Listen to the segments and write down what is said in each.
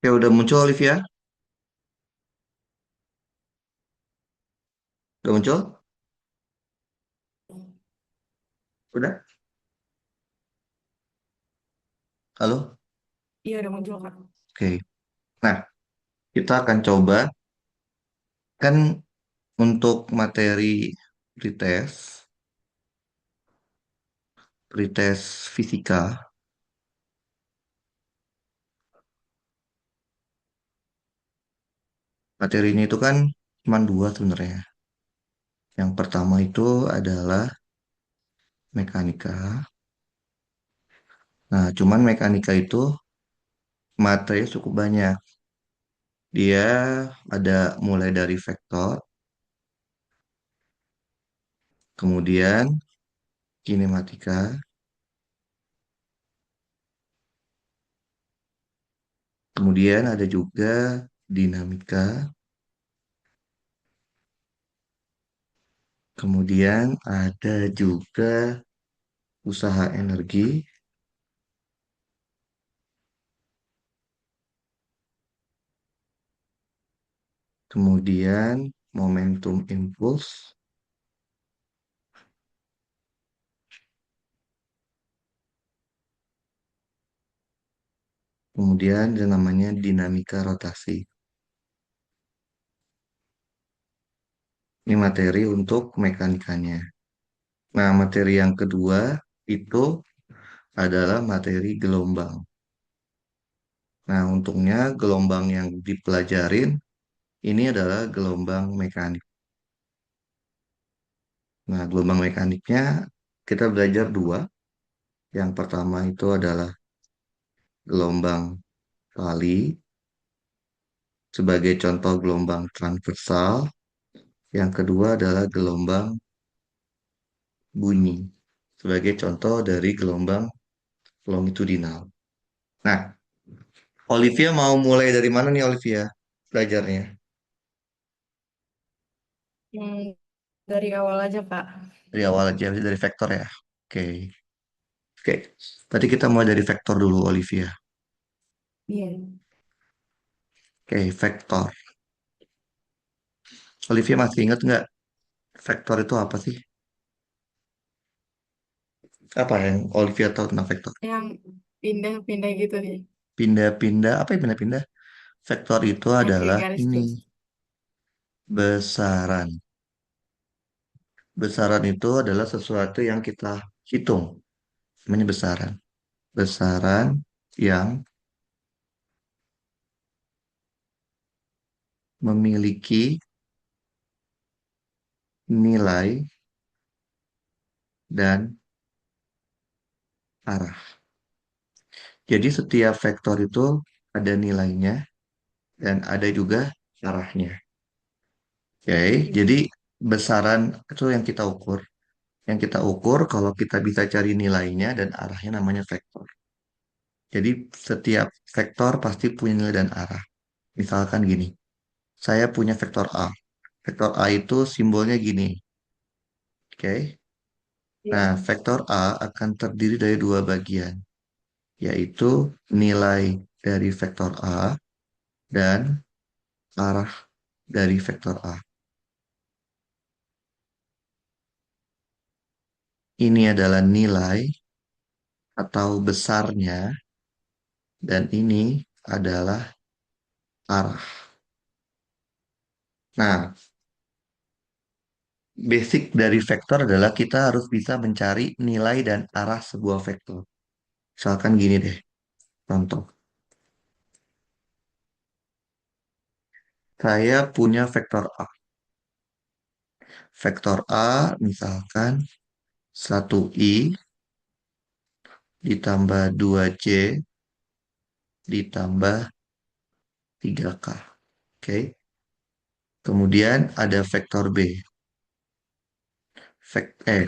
Ya udah muncul Olivia? Udah muncul? Udah? Halo? Iya udah muncul Kak. Oke. Nah, kita akan coba kan untuk materi pretest, pretest fisika. Materi ini itu kan cuma dua sebenarnya. Yang pertama itu adalah mekanika. Nah, cuman mekanika itu materinya cukup banyak. Dia ada mulai dari vektor, kemudian kinematika, kemudian ada juga dinamika, kemudian ada juga usaha energi, kemudian momentum impuls, kemudian yang namanya dinamika rotasi. Ini materi untuk mekanikanya. Nah, materi yang kedua itu adalah materi gelombang. Nah, untungnya gelombang yang dipelajarin ini adalah gelombang mekanik. Nah, gelombang mekaniknya kita belajar dua. Yang pertama itu adalah gelombang kali sebagai contoh gelombang transversal. Yang kedua adalah gelombang bunyi sebagai contoh dari gelombang longitudinal. Nah, Olivia mau mulai dari mana nih Olivia belajarnya? Hmm, dari awal aja Kak. Dari awal aja dari vektor ya. Oke. Oke. Berarti kita mulai dari vektor dulu Olivia. Iya. Oke, vektor. Olivia masih ingat nggak vektor itu apa sih? Apa yang Olivia tahu tentang vektor? Yang pindah-pindah gitu sih. Pindah-pindah, apa yang pindah-pindah? Vektor itu Yang kayak adalah garis ini, terus. besaran. Besaran itu adalah sesuatu yang kita hitung, namanya besaran. Besaran yang memiliki nilai dan arah. Jadi setiap vektor itu ada nilainya dan ada juga arahnya. Oke, jadi besaran itu yang kita ukur. Yang kita ukur kalau kita bisa cari nilainya dan arahnya namanya vektor. Jadi setiap vektor pasti punya nilai dan arah. Misalkan gini, saya punya vektor A. Vektor A itu simbolnya gini. Oke. Iya. Nah, vektor A akan terdiri dari dua bagian, yaitu nilai dari vektor A dan arah dari vektor A. Ini adalah nilai atau besarnya, dan ini adalah arah. Nah, basic dari vektor adalah kita harus bisa mencari nilai dan arah sebuah vektor. Misalkan gini deh, contoh. Saya punya vektor A. Vektor A misalkan 1i ditambah 2j ditambah 3k. Oke. Kemudian ada vektor B,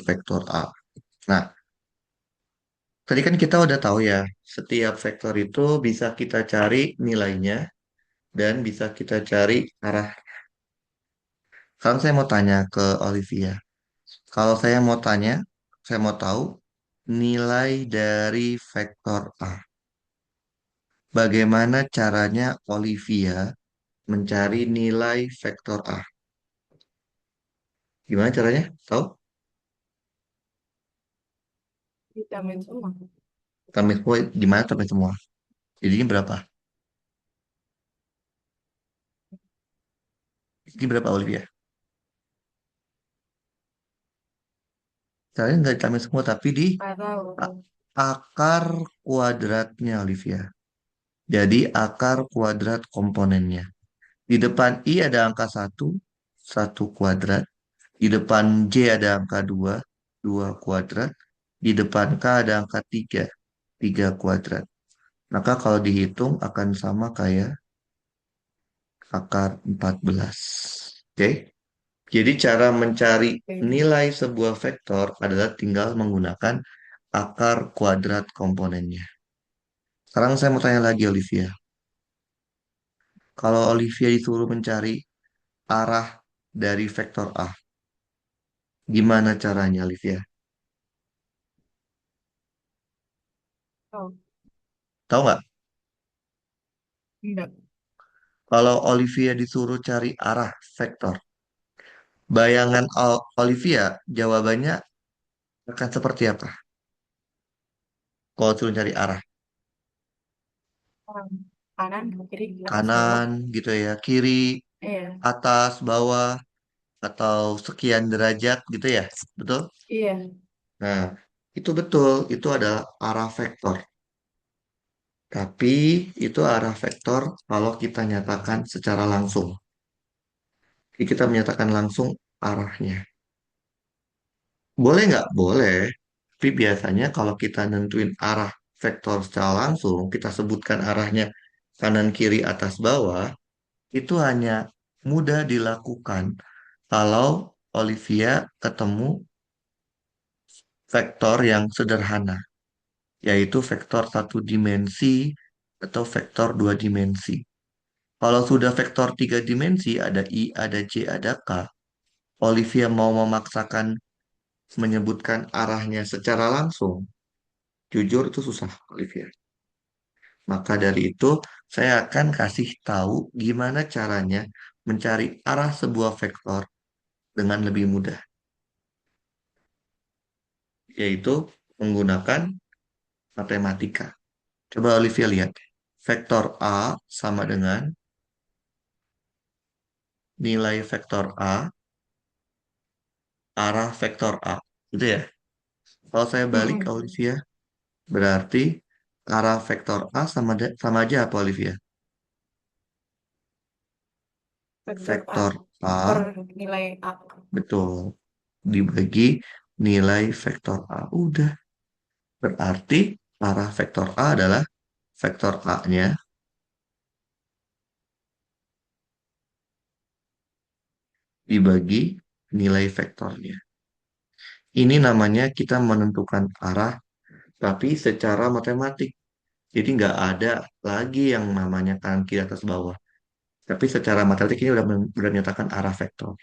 vektor A. Nah, tadi kan kita udah tahu ya, setiap vektor itu bisa kita cari nilainya dan bisa kita cari arah. Sekarang saya mau tanya ke Olivia. Kalau saya mau tanya, saya mau tahu nilai dari vektor A. Bagaimana caranya Olivia mencari nilai vektor A? Gimana caranya? Tahu? Vitamin semua. Tambah semua, gimana tambah semua? Jadinya berapa? Ini berapa Olivia? Caranya nggak ditambah semua, tapi di Nggak tahu. a- akar kuadratnya Olivia. Jadi akar kuadrat komponennya. Di depan I ada angka satu, satu kuadrat. Di depan J ada angka 2, 2 kuadrat. Di depan K ada angka 3, 3 kuadrat. Maka kalau dihitung akan sama kayak akar 14. Oke? Jadi cara mencari Oke. nilai sebuah vektor adalah tinggal menggunakan akar kuadrat komponennya. Sekarang saya mau tanya lagi Olivia. Kalau Olivia disuruh mencari arah dari vektor A, gimana caranya Olivia? Oh, Tahu nggak? enggak. Kalau Olivia disuruh cari arah vektor, bayangan Olivia jawabannya akan seperti apa? Kalau disuruh cari arah, Kanan, kanan, kiri, di atas, bawah. kanan gitu ya, kiri, Iya, atas, bawah, atau sekian derajat gitu ya, betul? iya. Nah, itu betul, itu adalah arah vektor. Tapi itu arah vektor kalau kita nyatakan secara langsung. Jadi kita menyatakan langsung arahnya. Boleh nggak? Boleh. Tapi biasanya kalau kita nentuin arah vektor secara langsung, kita sebutkan arahnya kanan, kiri, atas, bawah, itu hanya mudah dilakukan kalau Olivia ketemu vektor yang sederhana, yaitu vektor satu dimensi atau vektor dua dimensi. Kalau sudah vektor tiga dimensi, ada I, ada J, ada K, Olivia mau memaksakan menyebutkan arahnya secara langsung, jujur itu susah, Olivia. Maka dari itu, saya akan kasih tahu gimana caranya mencari arah sebuah vektor dengan lebih mudah, yaitu menggunakan matematika. Coba Olivia lihat. Vektor A sama dengan nilai vektor A, arah vektor A. Gitu ya. Kalau saya balik ke Mm-mm. Olivia, berarti arah vektor A sama aja apa Olivia? Vektor A Vektor per A, nilai A. betul. Dibagi nilai vektor A. Udah. Berarti arah vektor A adalah vektor A-nya dibagi nilai vektornya. Ini namanya kita menentukan arah, tapi secara matematik. Jadi nggak ada lagi yang namanya kanan, kiri, atas, bawah. Tapi secara matematik ini udah menyatakan arah vektor.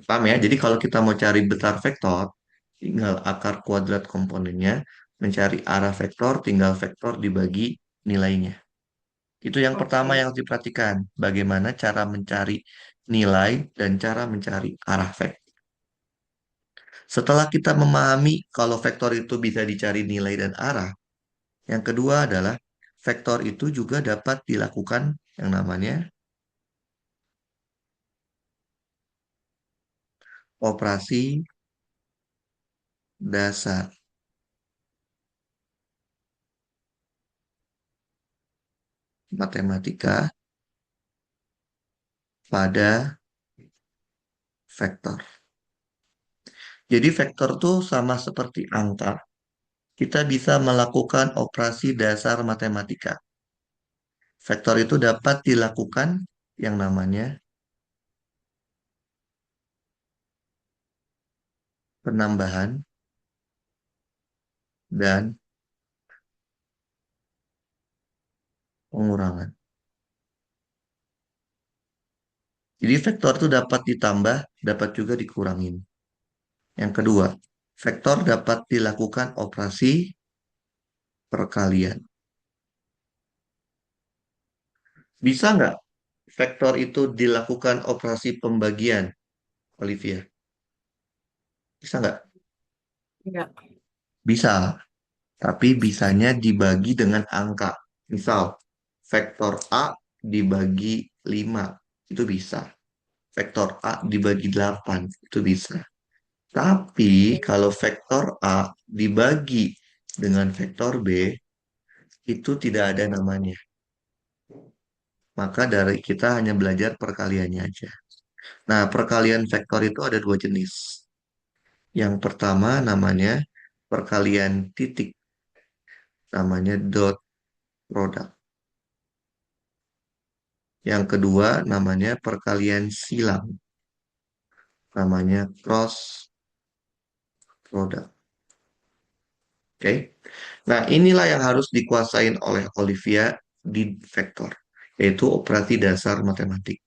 Paham ya? Jadi kalau kita mau cari besar vektor, tinggal akar kuadrat komponennya, mencari arah vektor, tinggal vektor dibagi nilainya. Itu yang pertama Oke. yang harus diperhatikan, bagaimana cara mencari nilai dan cara mencari arah vektor. Setelah kita memahami kalau vektor itu bisa dicari nilai dan arah, yang kedua adalah vektor itu juga dapat dilakukan yang namanya operasi dasar matematika pada vektor. Jadi vektor tuh sama seperti angka. Kita bisa melakukan operasi dasar matematika. Vektor itu dapat dilakukan yang namanya penambahan dan pengurangan. Jadi vektor itu dapat ditambah, dapat juga dikurangin. Yang kedua, vektor dapat dilakukan operasi perkalian. Bisa nggak vektor itu dilakukan operasi pembagian, Olivia? Bisa nggak? Enggak. Bisa, tapi bisanya dibagi dengan angka. Misal, vektor A dibagi 5, itu bisa. Vektor A dibagi 8, itu bisa. Tapi kalau vektor A dibagi dengan vektor B, itu tidak ada namanya. Maka dari kita hanya belajar perkaliannya aja. Nah, perkalian vektor itu ada dua jenis. Yang pertama namanya perkalian titik, namanya dot product. Yang kedua namanya perkalian silang, namanya cross product. Oke. Nah, inilah yang harus dikuasain oleh Olivia di vektor, yaitu operasi dasar matematik.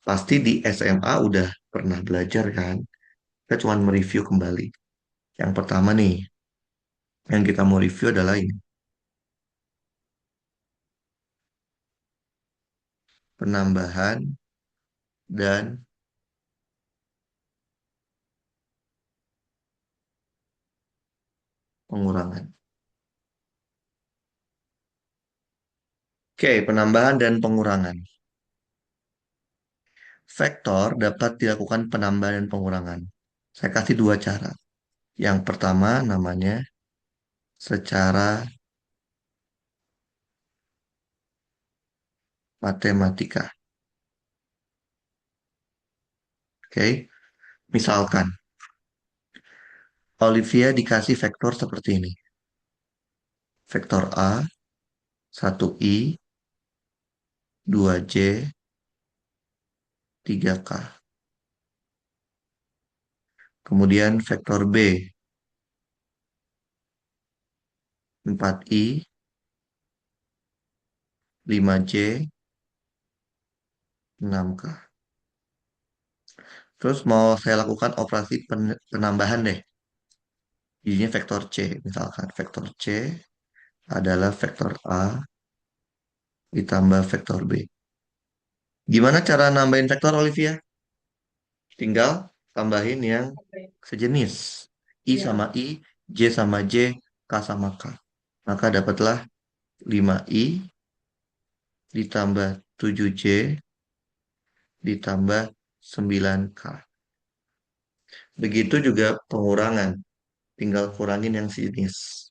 Pasti di SMA udah pernah belajar kan? Kita cuma mereview kembali. Yang pertama nih, yang kita mau review adalah ini, penambahan dan pengurangan. Oke, penambahan dan pengurangan. Vektor dapat dilakukan penambahan dan pengurangan. Saya kasih dua cara. Yang pertama namanya secara matematika. Oke, misalkan Olivia dikasih vektor seperti ini. Vektor A, 1i, 2j, 3k. Kemudian vektor B, 4i, 5j, 6k. Terus mau saya lakukan operasi penambahan deh. Jadinya vektor C. Misalkan vektor C adalah vektor A ditambah vektor B. Gimana cara nambahin vektor, Olivia? Tinggal tambahin yang Oke. sejenis. I sama Iya. I, J sama J, K sama K. Maka dapatlah 5i ditambah 7j ditambah 9k. Begitu juga pengurangan. Tinggal kurangin yang sejenis.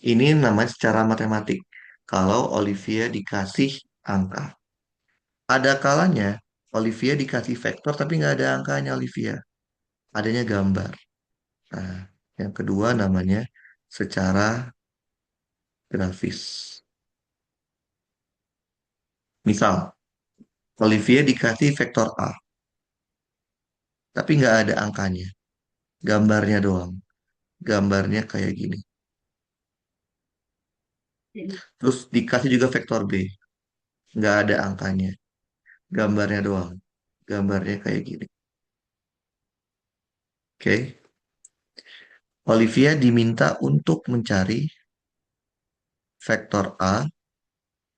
Ini namanya secara matematik. Kalau Olivia dikasih angka. Ada kalanya Olivia dikasih vektor tapi nggak ada angkanya Olivia. Adanya gambar. Nah, yang kedua namanya secara grafis. Misal, Olivia dikasih vektor A, tapi nggak ada angkanya. Gambarnya doang. Gambarnya kayak gini. Terus dikasih juga vektor B, nggak ada angkanya. Gambarnya doang. Gambarnya kayak gini. Oke. Olivia diminta untuk mencari vektor A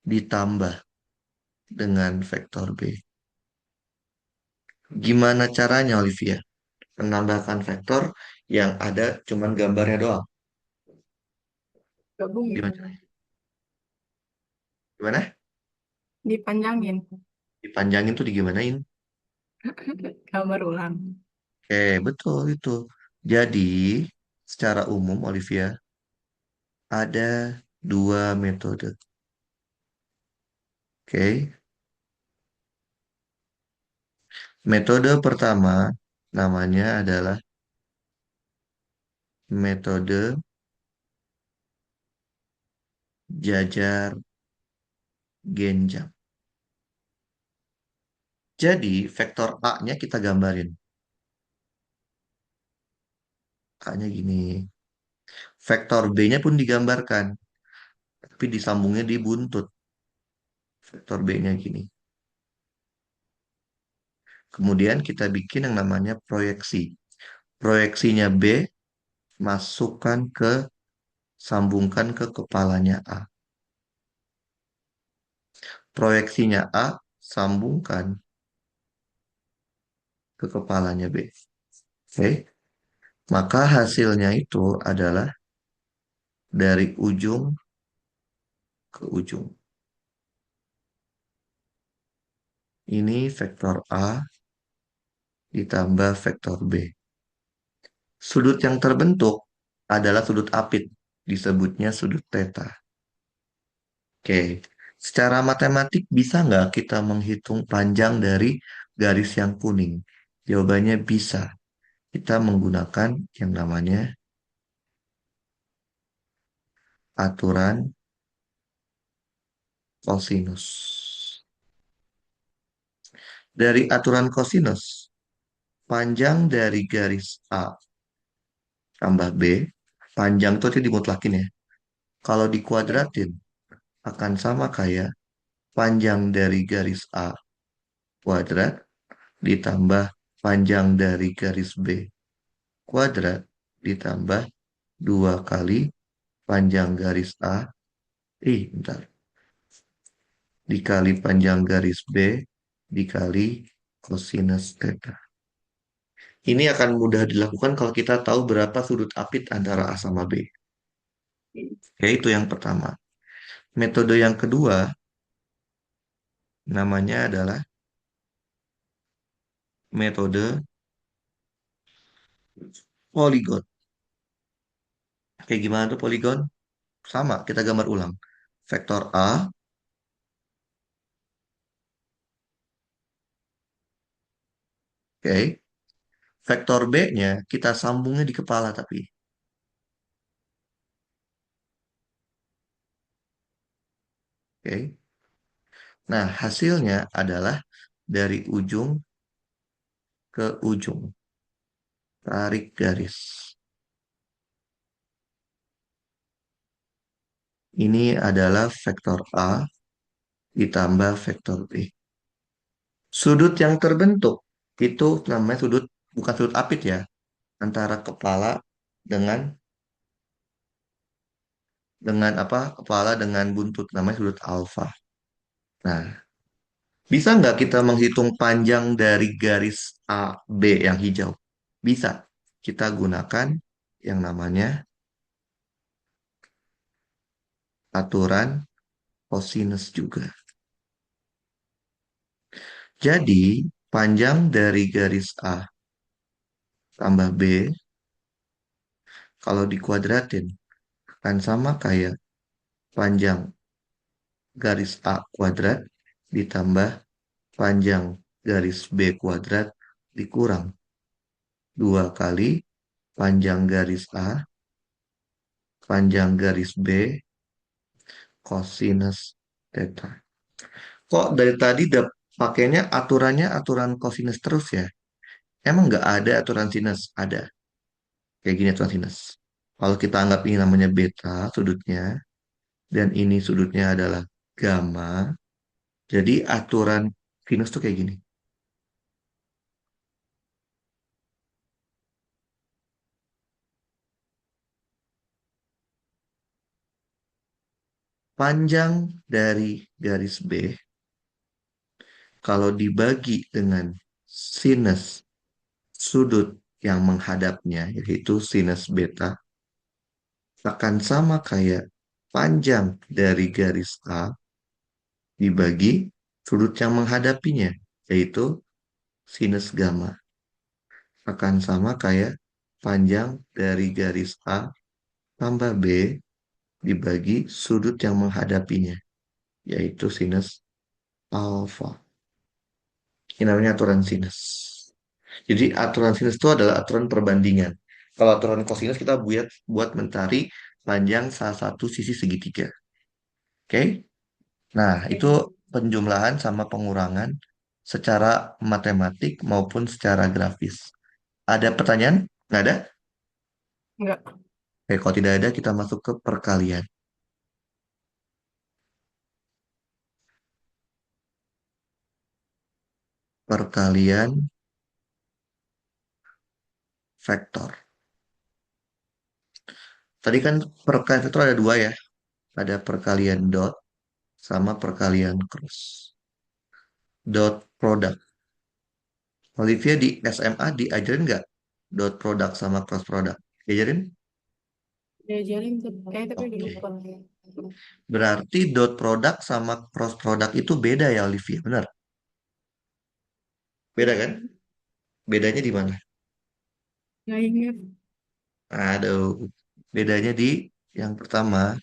ditambah dengan vektor B. Gimana caranya, Olivia? Menambahkan vektor yang ada cuman gambarnya doang. Gimana Gabungin. caranya? Gimana? Dipanjangin. Dipanjangin tuh digimanain? Gambar ulang. Oke, betul itu. Jadi, secara umum, Olivia, ada dua metode. Oke, metode pertama namanya adalah metode jajar genjang. Jadi, vektor A-nya kita gambarin. A-nya gini. Vektor B-nya pun digambarkan, tapi disambungnya di buntut. Vektor B-nya gini. Kemudian kita bikin yang namanya proyeksi. Proyeksinya B, masukkan ke, sambungkan ke kepalanya A. Proyeksinya A, sambungkan ke kepalanya B. Oke, maka hasilnya itu adalah dari ujung ke ujung. Ini vektor A ditambah vektor B. Sudut yang terbentuk adalah sudut apit, disebutnya sudut theta. Oke, secara matematik bisa nggak kita menghitung panjang dari garis yang kuning? Jawabannya bisa. Kita menggunakan yang namanya aturan kosinus. Dari aturan kosinus, panjang dari garis A tambah B, panjang itu nanti dimutlakin ya. Kalau dikuadratin akan sama kayak panjang dari garis A kuadrat ditambah panjang dari garis B kuadrat ditambah 2 kali panjang garis A, bentar, dikali panjang garis B dikali kosinus theta. Ini akan mudah dilakukan kalau kita tahu berapa sudut apit antara A sama B. Yaitu yang pertama. Metode yang kedua namanya adalah metode poligon. Kayak gimana tuh poligon? Sama, kita gambar ulang. Vektor A, oke. Vektor B-nya kita sambungnya di kepala tapi. Oke. Nah, hasilnya adalah dari ujung ke ujung. Tarik garis. Ini adalah vektor A ditambah vektor B. Sudut yang terbentuk itu namanya sudut, bukan sudut apit ya, antara kepala dengan apa? Kepala dengan buntut namanya sudut alfa. Nah, bisa nggak kita menghitung panjang dari garis A B yang hijau? Bisa. Kita gunakan yang namanya aturan kosinus juga. Jadi, panjang dari garis A tambah B kalau dikuadratin akan sama kayak panjang garis A kuadrat ditambah panjang garis B kuadrat dikurang 2 kali panjang garis A, panjang garis B, kosinus theta. Kok dari tadi pakainya aturannya aturan kosinus terus ya? Emang nggak ada aturan sinus? Ada. Kayak gini aturan sinus. Kalau kita anggap ini namanya beta sudutnya, dan ini sudutnya adalah gamma, jadi aturan sinus tuh kayak gini. Panjang dari garis B kalau dibagi dengan sinus sudut yang menghadapnya, yaitu sinus beta, akan sama kayak panjang dari garis A dibagi sudut yang menghadapinya, yaitu sinus gamma. Akan sama kayak panjang dari garis A tambah B dibagi sudut yang menghadapinya, yaitu sinus alfa. Ini namanya aturan sinus. Jadi aturan sinus itu adalah aturan perbandingan. Kalau aturan kosinus kita buat mencari panjang salah satu sisi segitiga. Oke? Nah, itu penjumlahan sama pengurangan secara matematik maupun secara grafis. Ada pertanyaan? Nggak ada? Enggak. Oke, kalau tidak ada kita masuk ke perkalian. Perkalian vektor. Tadi kan perkalian vektor ada dua ya. Ada perkalian dot sama perkalian cross. Dot product. Olivia di SMA diajarin nggak dot product sama cross product? Diajarin? Diajarin tuh, tapi udah Oke. lupa. Berarti dot product sama cross product itu beda ya Olivia, benar? Beda kan? Bedanya di mana? Nggak ingat. Aduh, bedanya di yang pertama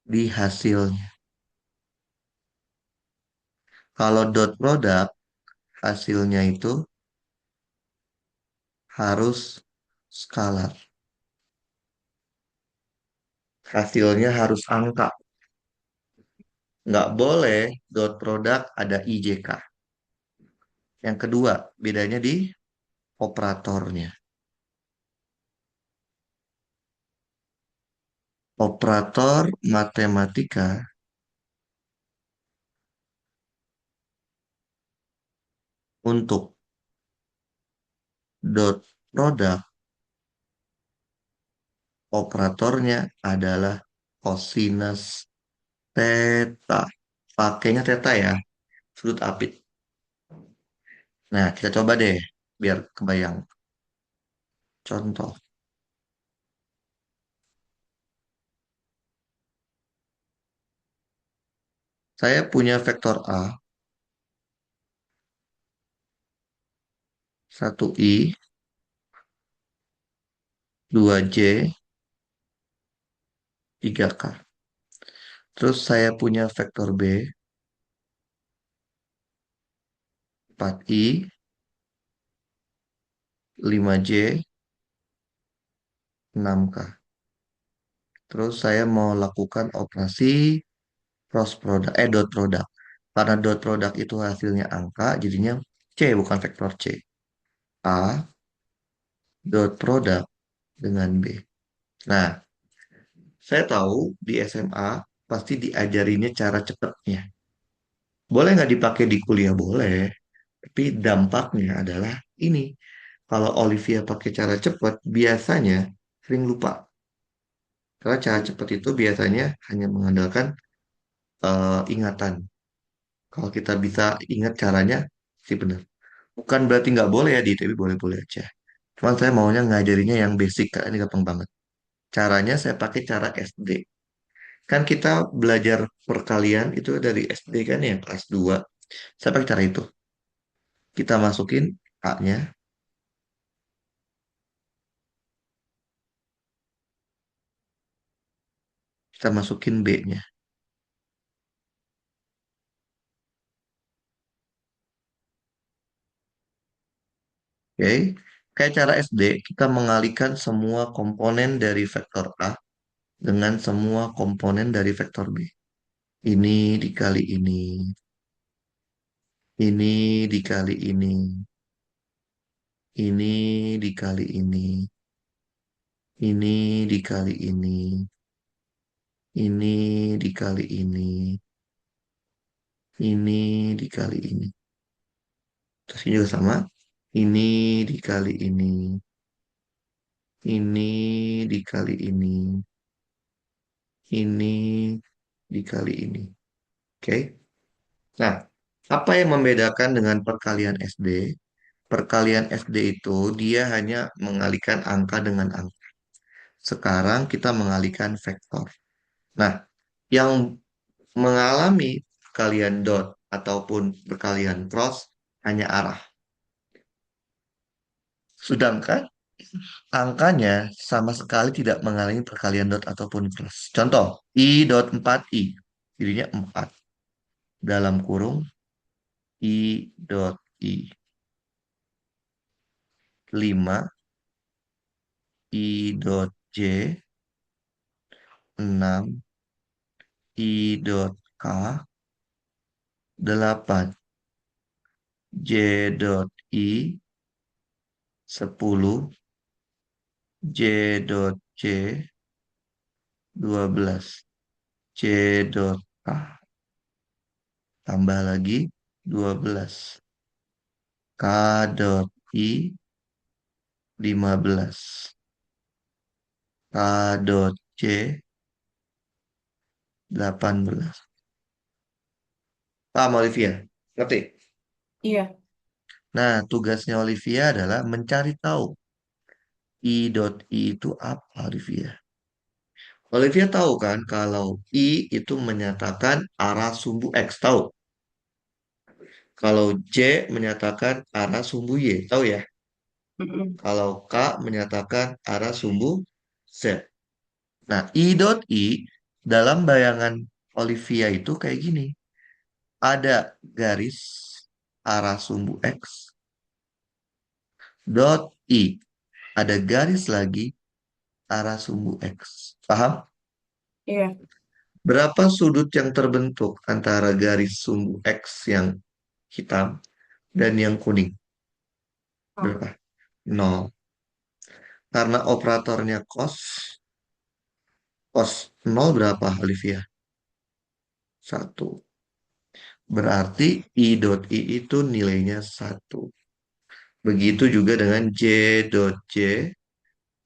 di hasilnya. Kalau dot product hasilnya itu harus skalar. Hasilnya harus angka. Nggak boleh dot product ada IJK. Yang kedua, bedanya di operatornya. Operator matematika untuk dot product, operatornya adalah cosinus theta. Pakainya theta ya, sudut apit. Nah, kita coba deh, biar kebayang. Contoh, saya punya vektor A, 1I, 2J, 3K. Terus saya punya vektor B, 4I, 5J, 6K. Terus saya mau lakukan operasi cross product, dot product. Karena dot product itu hasilnya angka, jadinya C bukan vektor C. A dot product dengan B. Nah, saya tahu di SMA pasti diajarinnya cara cepatnya. Boleh nggak dipakai di kuliah? Boleh. Tapi dampaknya adalah ini. Kalau Olivia pakai cara cepat, biasanya sering lupa. Karena cara cepat itu biasanya hanya mengandalkan ingatan. Kalau kita bisa ingat caranya, sih benar. Bukan berarti nggak boleh ya, di tapi boleh-boleh aja. Cuman saya maunya ngajarinya yang basic, Kak. Ini gampang banget. Caranya saya pakai cara SD. Kan kita belajar perkalian itu dari SD kan ya, kelas 2. Saya pakai cara itu. Kita masukin A-nya, kita masukin B-nya. Oke. Kayak cara SD, kita mengalihkan semua komponen dari vektor A dengan semua komponen dari vektor B. Ini dikali ini dikali ini dikali ini dikali ini dikali ini dikali ini. Terus ini juga sama. Ini dikali ini dikali ini dikali ini. Oke. Nah, apa yang membedakan dengan perkalian SD? Perkalian SD itu dia hanya mengalihkan angka dengan angka. Sekarang kita mengalihkan vektor. Nah, yang mengalami perkalian dot ataupun perkalian cross hanya arah. Sedangkan angkanya sama sekali tidak mengalami perkalian dot ataupun cross. Contoh, I dot 4I. Jadinya 4. Dalam kurung I dot I. 5 I dot J. 6 I dot K. 8 J dot I. 10 J dot J. 12 C dot K. Tambah lagi 12 K dot I. 15 K dot C. 18. Paham Olivia? Ngerti? Iya. Nah, tugasnya Olivia adalah mencari tahu I.I itu apa, Olivia? Olivia tahu kan kalau I itu menyatakan arah sumbu X, tahu? Kalau J menyatakan arah sumbu Y, tahu ya? Mm-mm. Kalau K menyatakan arah sumbu Z. Nah, I.I dalam bayangan Olivia itu kayak gini. Ada garis arah sumbu X, dot I. Ada garis lagi arah sumbu X. Paham? Iya. Berapa sudut yang terbentuk antara garis sumbu X yang hitam dan yang kuning? Oh, Berapa? Nol. Karena operatornya cos, cos nol berapa, Olivia? Satu. Berarti I dot I itu nilainya satu. Begitu juga dengan J dot J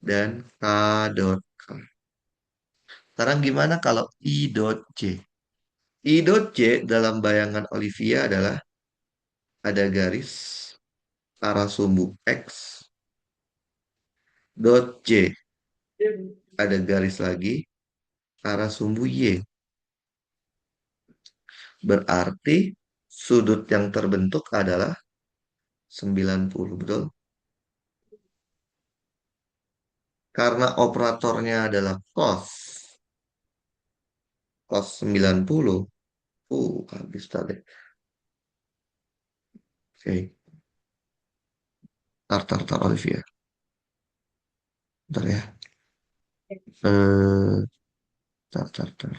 dan K dot K. Sekarang gimana kalau I dot J? I dot J dalam bayangan Olivia adalah ada garis arah sumbu X dot J. Ada garis lagi arah sumbu Y. Berarti sudut yang terbentuk adalah 90, betul? Karena operatornya adalah cos. Cos 90. Habis tadi. Oke. Tar, Olivia. Bentar ya. Eh, tar. Tar.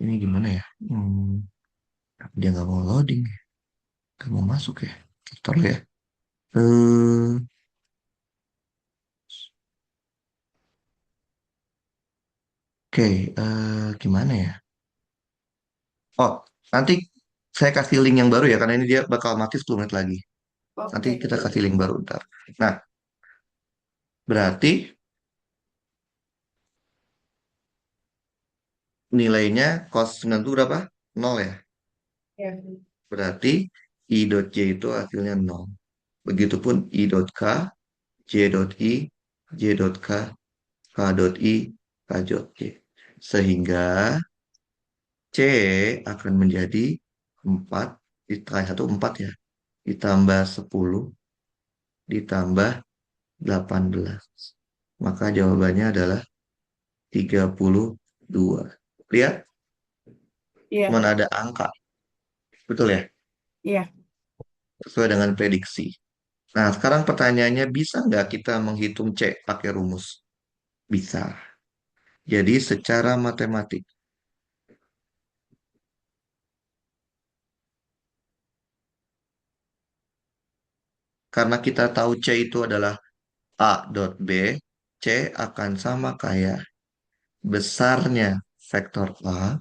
Ini gimana ya? Dia nggak mau loading. Nggak mau masuk ya. Tar ya. Eh, oke. Gimana ya? Oh, nanti saya kasih link yang baru ya. Karena ini dia bakal mati 10 menit lagi. Nanti oke. kita kasih link baru ntar. Nah, berarti nilainya cos 90 berapa? Nol ya. Iya. Berarti I dot J itu hasilnya nol. Begitupun I dot K, J dot I, J dot K, K dot I, K dot J. Sehingga C akan menjadi 4, ditambah 1, 4 ya. Ditambah 10, ditambah 18. Maka jawabannya adalah 32. Lihat, Iya. mana ada angka. Betul ya? Iya. Sesuai dengan prediksi. Nah, sekarang pertanyaannya, bisa nggak kita menghitung C pakai rumus? Bisa. Jadi secara matematik, karena kita tahu C itu adalah A dot B, C akan sama kayak besarnya vektor A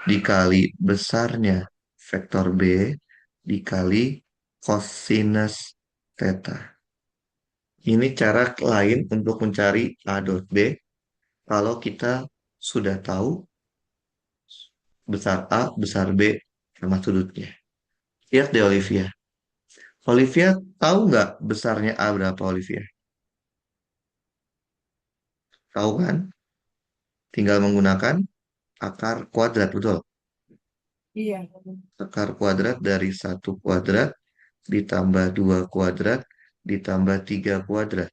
dikali besarnya vektor B dikali cosinus theta. Ini cara lain untuk mencari A dot B kalau kita sudah tahu besar A, besar B, sama sudutnya. Lihat deh Olivia. Olivia tahu nggak besarnya A berapa Olivia? Tahu kan? Tinggal menggunakan akar kuadrat, betul? Iya. Akar kuadrat dari satu kuadrat ditambah 2 kuadrat ditambah 3 kuadrat.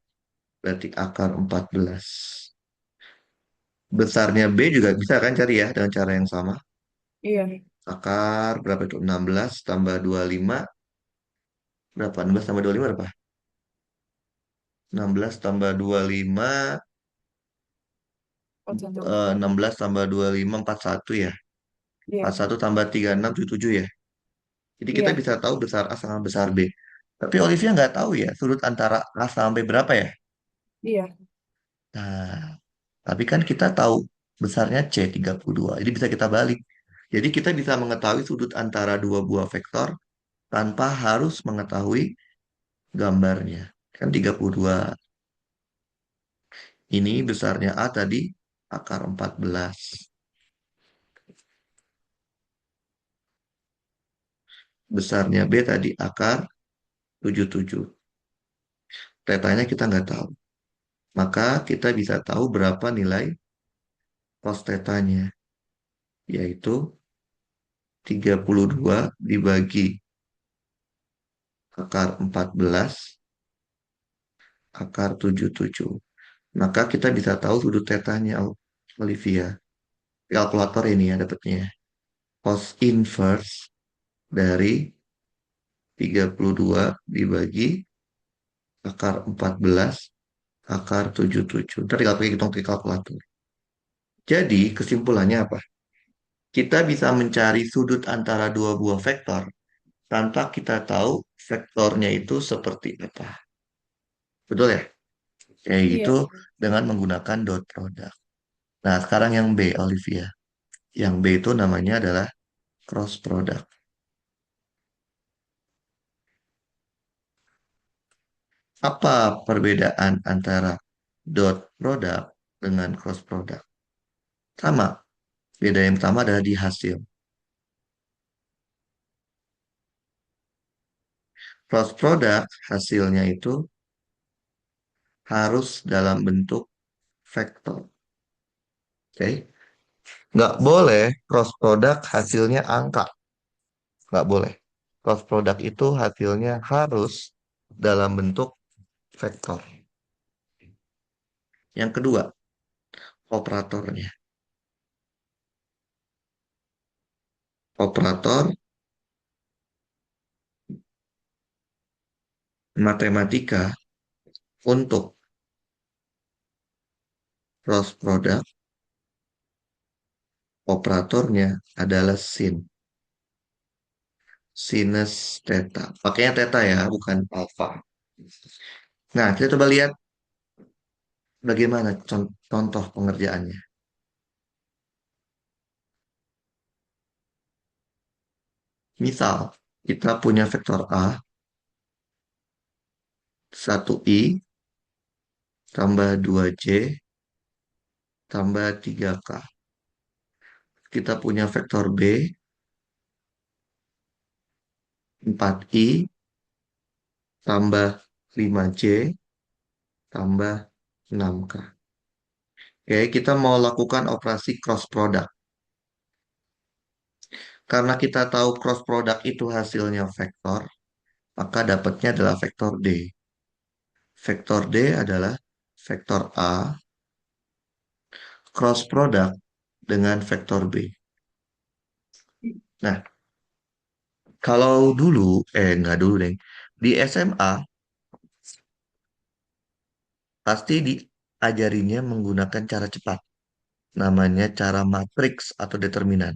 Berarti akar 14. Besarnya B juga bisa kan cari ya dengan cara yang sama. Iya. Akar berapa itu? 16 tambah 25. Berapa? 16 tambah 25 berapa? 16 tambah 25, Oh, satu. 16 tambah 25, 41 ya. Iya. 41 tambah 36, 77 ya. Jadi kita Iya. bisa tahu besar A sama besar B. Tapi Olivia nggak tahu ya, sudut antara A sampai berapa ya? Iya. Nah, tapi kan kita tahu besarnya C 32. Jadi bisa kita balik. Jadi kita bisa mengetahui sudut antara dua buah vektor tanpa harus mengetahui gambarnya. Kan 32. Ini besarnya A tadi akar 14. Besarnya B tadi akar 77. Tetanya kita nggak tahu. Maka kita bisa tahu berapa nilai cos tetanya, yaitu 32 dibagi akar 14 akar 77. Maka kita bisa tahu sudut tetanya, Olivia. Kalkulator ini ya dapatnya. Cos inverse dari 32 dibagi akar 14 akar 77. Ntar tinggal pakai hitung pakai kalkulator. Jadi kesimpulannya apa? Kita bisa mencari sudut antara dua buah vektor tanpa kita tahu vektornya itu seperti apa. Betul ya? Kayak gitu Iya. dengan menggunakan dot product. Nah, sekarang yang B, Olivia. Yang B itu namanya adalah cross product. Apa perbedaan antara dot product dengan cross product? Sama. Beda yang pertama adalah di hasil. Cross product hasilnya itu harus dalam bentuk vektor. Oke? Nggak boleh cross product hasilnya angka. Nggak boleh. Cross product itu hasilnya harus dalam bentuk vektor. Yang kedua, operatornya. Operator matematika untuk cross product, operatornya adalah sin. Sinus theta. Pakainya theta ya, bukan alpha. Nah, kita coba lihat bagaimana contoh pengerjaannya. Misal, kita punya vektor A, 1i tambah 2j tambah 3k. Kita punya vektor B, 4i tambah 5j tambah 6k. Oke, kita mau lakukan operasi cross product. Karena kita tahu cross product itu hasilnya vektor, maka dapatnya adalah vektor D. Vektor D adalah vektor A cross product dengan vektor B. Nah, kalau dulu, nggak dulu deh, di SMA pasti diajarinya menggunakan cara cepat. Namanya cara matriks atau determinan.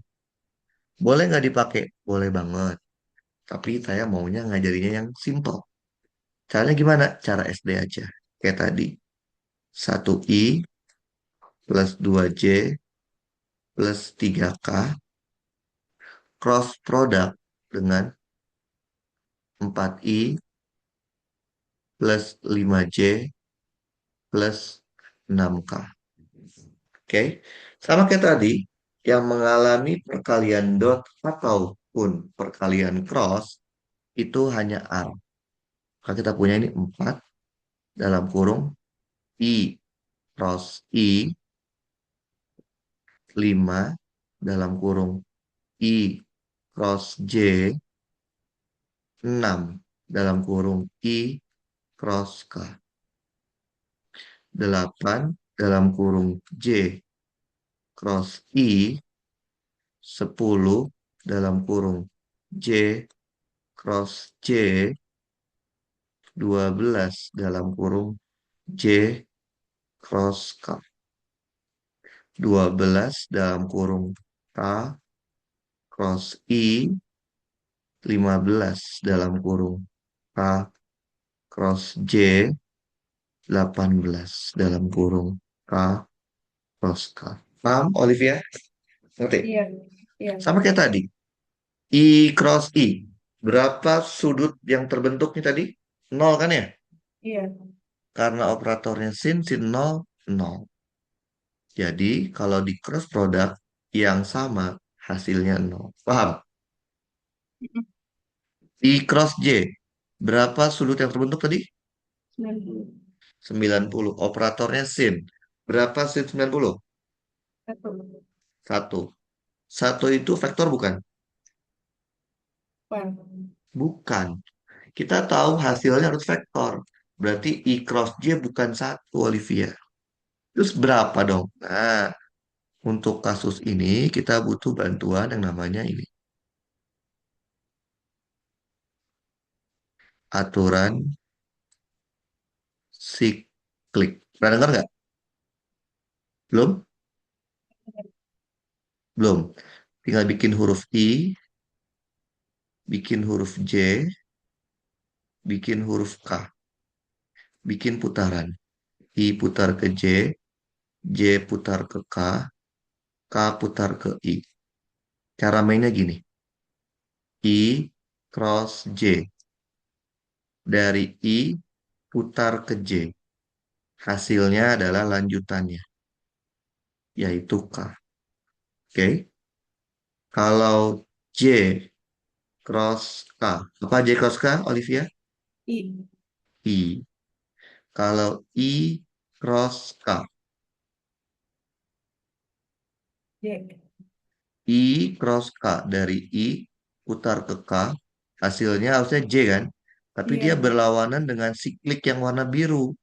Boleh nggak dipakai? Boleh banget. Tapi saya maunya ngajarinya yang simple. Caranya gimana? Cara SD aja. Kayak tadi. 1i plus 2j plus 3k cross product dengan 4i plus 5j plus 6k. Oke. Sama kayak tadi, yang mengalami perkalian dot ataupun perkalian cross itu hanya R. Maka kita punya ini 4 dalam kurung I cross I, 5 dalam kurung I cross J, 6 dalam kurung I cross K, 8 dalam kurung J cross I, 10 dalam kurung J cross J, 12 dalam kurung J cross K, 12 dalam kurung K cross I, 15 dalam kurung K cross J, 18 dalam kurung K cross K. Paham, Olivia? Ngerti? Iya. Iya. Sama kayak tadi. I cross I. Berapa sudut yang terbentuknya tadi? Nol kan ya? Iya. Karena operatornya sin, sin nol, nol. Jadi kalau di cross product yang sama hasilnya nol. Paham? Mm-mm. Di cross J, berapa sudut yang terbentuk tadi? 90. 90. Operatornya sin. Berapa sin 90? Satu. Satu. Satu itu vektor bukan? One. Bukan. Kita tahu hasilnya harus vektor. Berarti I cross J bukan satu, Olivia. Terus berapa dong? Nah, untuk kasus ini kita butuh bantuan yang namanya ini. Aturan siklik. Pernah dengar nggak? Belum? Belum. Tinggal bikin huruf I, bikin huruf J, bikin huruf K. Bikin putaran. I putar ke J putar ke K putar ke I. Cara mainnya gini. I cross J. Dari I putar ke J. Hasilnya adalah lanjutannya, yaitu K. Oke? Kalau J cross K. Apa J cross K, Olivia? I. I. Kalau I cross K. J. I cross K. Dari I putar ke K. Hasilnya harusnya J kan? Tapi dia Iya. berlawanan dengan siklik yang warna biru.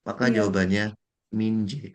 Maka Iya. jawabannya min J.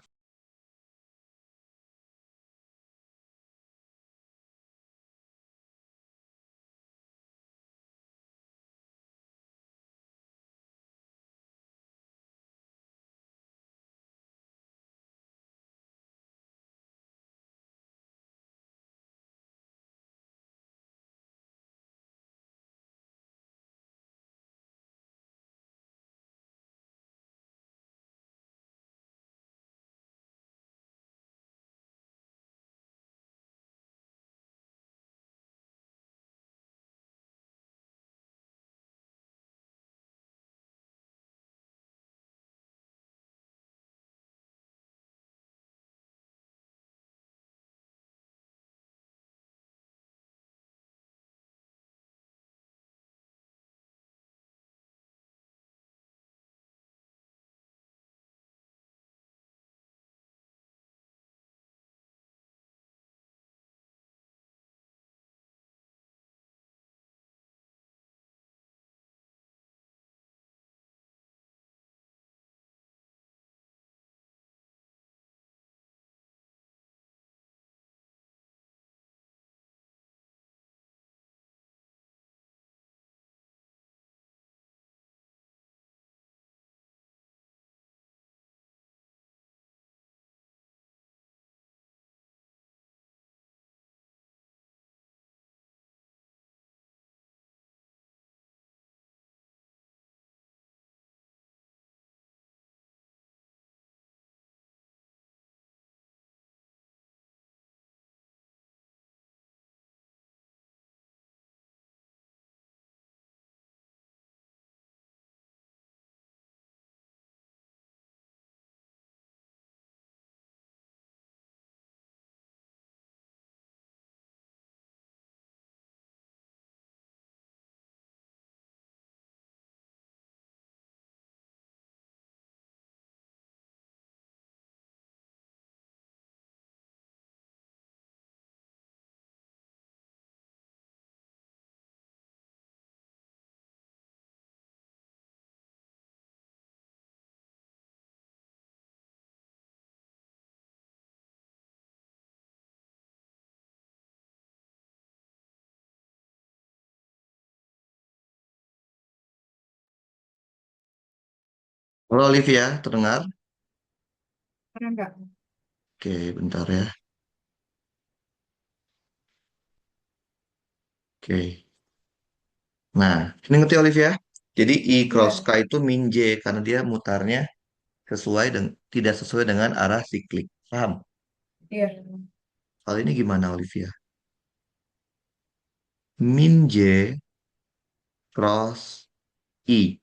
Halo Olivia, terdengar? Pernah nggak? Oke, bentar ya. Oke. Nah, ini ngerti Olivia? Jadi I cross Iya. K itu min J karena dia mutarnya sesuai dengan tidak sesuai dengan arah siklik. Paham? Iya. Hal ini gimana Olivia? Min J cross I.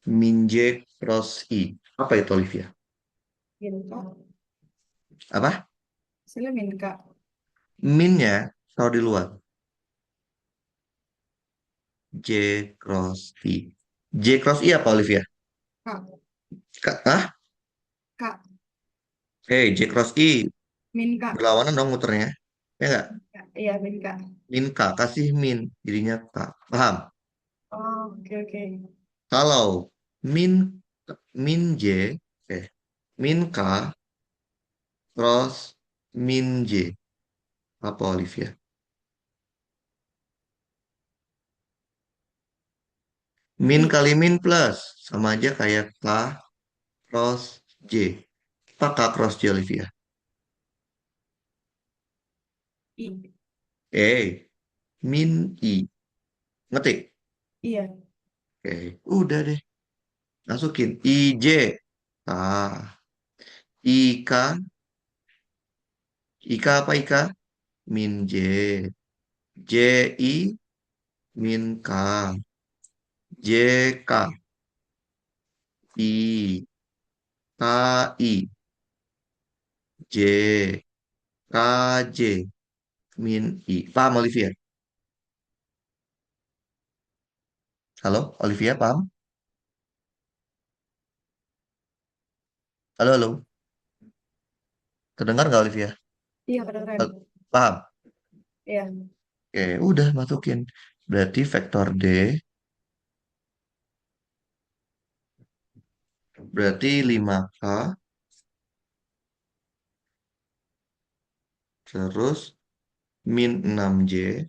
Min J cross I. Apa itu Olivia? Min Kak. Apa? Hasilnya Min Kak. Minnya taruh di luar. J cross I. J cross I apa, Olivia? Kak. Ah? Kak. J cross I. Min Kak. Berlawanan dong muternya. Ya nggak? Kak. Iya, Min Kak. Min K. Kasih min. Jadinya K. Paham? Oh, oke oke. Kalau min min J, eh, min K cross min J. Apa, Olivia? Min I. kali min plus. Sama aja kayak K cross J. Apa K cross J, Olivia? I. Min I. Ngetik. Iya. Oke, udah deh. Masukin I J. Ah, I K. I K apa I K? Min J. J I min K. J K. I. K I. J. K J. Min I. Paham, Olivia? Halo, Olivia, paham? Halo, halo. Terdengar nggak, Olivia? Iya, kedengeran. Paham? Iya. Oke, udah masukin. Berarti vektor D berarti 5K terus min 6J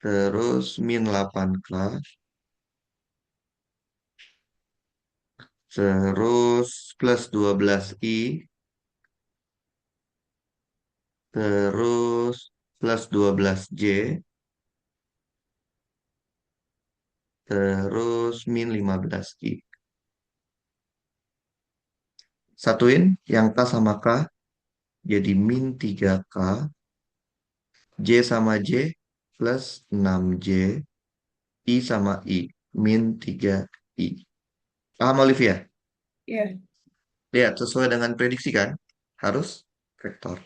terus min 8K terus plus 12I terus plus 12J terus min 15I. Satuin yang K sama K jadi min 3K, J sama J plus 6J, I sama I, min 3I. Paham, Olivia? Iya. Lihat, sesuai dengan prediksi kan? Harus vektor.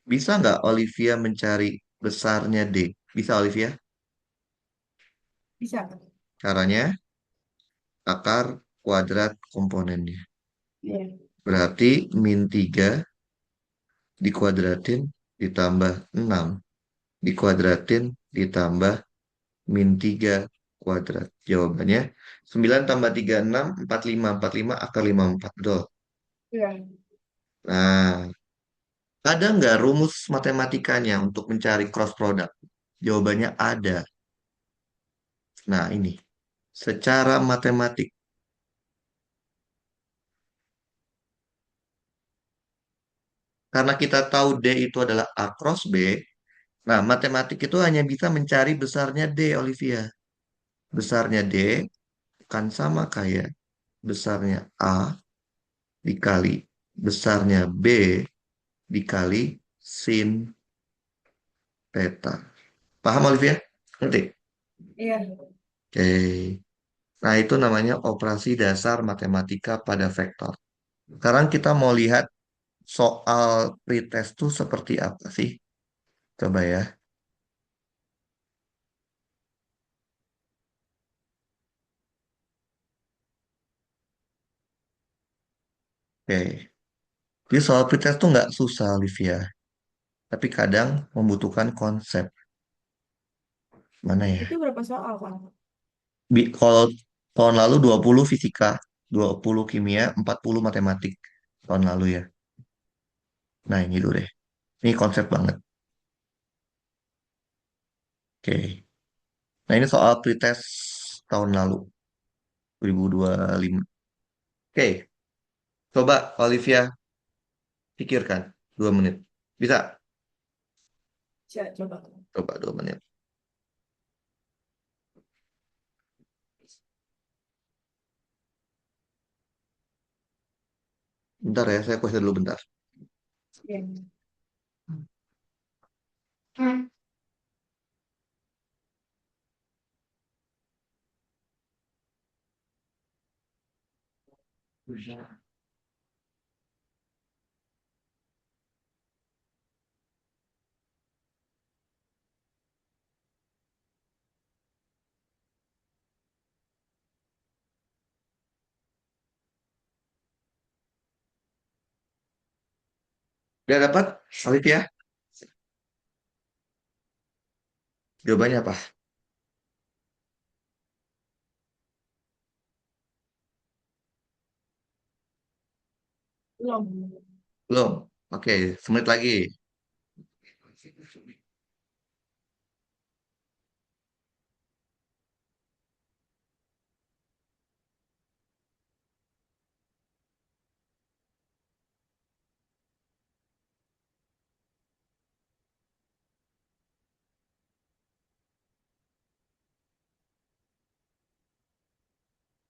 Bisa nggak Olivia mencari besarnya D? Bisa, Olivia? Bisa. Caranya, akar kuadrat komponennya. Iya. Berarti min 3 dikuadratin ditambah 6 dikuadratin ditambah min 3 kuadrat. Jawabannya 9 tambah 3, 6, 45. 45 akar 54. Betul. Iya. Nah, ada nggak rumus matematikanya untuk mencari cross product? Jawabannya ada. Nah, ini. Secara matematik, karena kita tahu D itu adalah A cross B, nah matematik itu hanya bisa mencari besarnya D, Olivia. Besarnya D kan sama kayak besarnya A dikali besarnya B dikali sin theta. Paham, Olivia? Ngerti? Iya. Oke. Nah, itu namanya operasi dasar matematika pada vektor. Sekarang kita mau lihat soal pretest itu seperti apa sih? Coba ya. Oke. Jadi soal pretest tuh nggak susah, Olivia. Tapi kadang membutuhkan konsep. Mana Itu ya? berapa soal, Kak? Kalau tahun lalu 20 fisika, 20 kimia, 40 matematik. Tahun lalu ya. Nah, ini dulu deh. Ini konsep banget. Oke. Nah, ini soal pretest tahun lalu, 2025. Oke. Coba Olivia pikirkan 2 menit. Bisa? Bisa, coba. Coba 2 menit. Bentar ya, saya pause dulu bentar. Iya. Udah dapat, Olivia? Jawabannya apa? Belum. Belum. Oke, semenit lagi.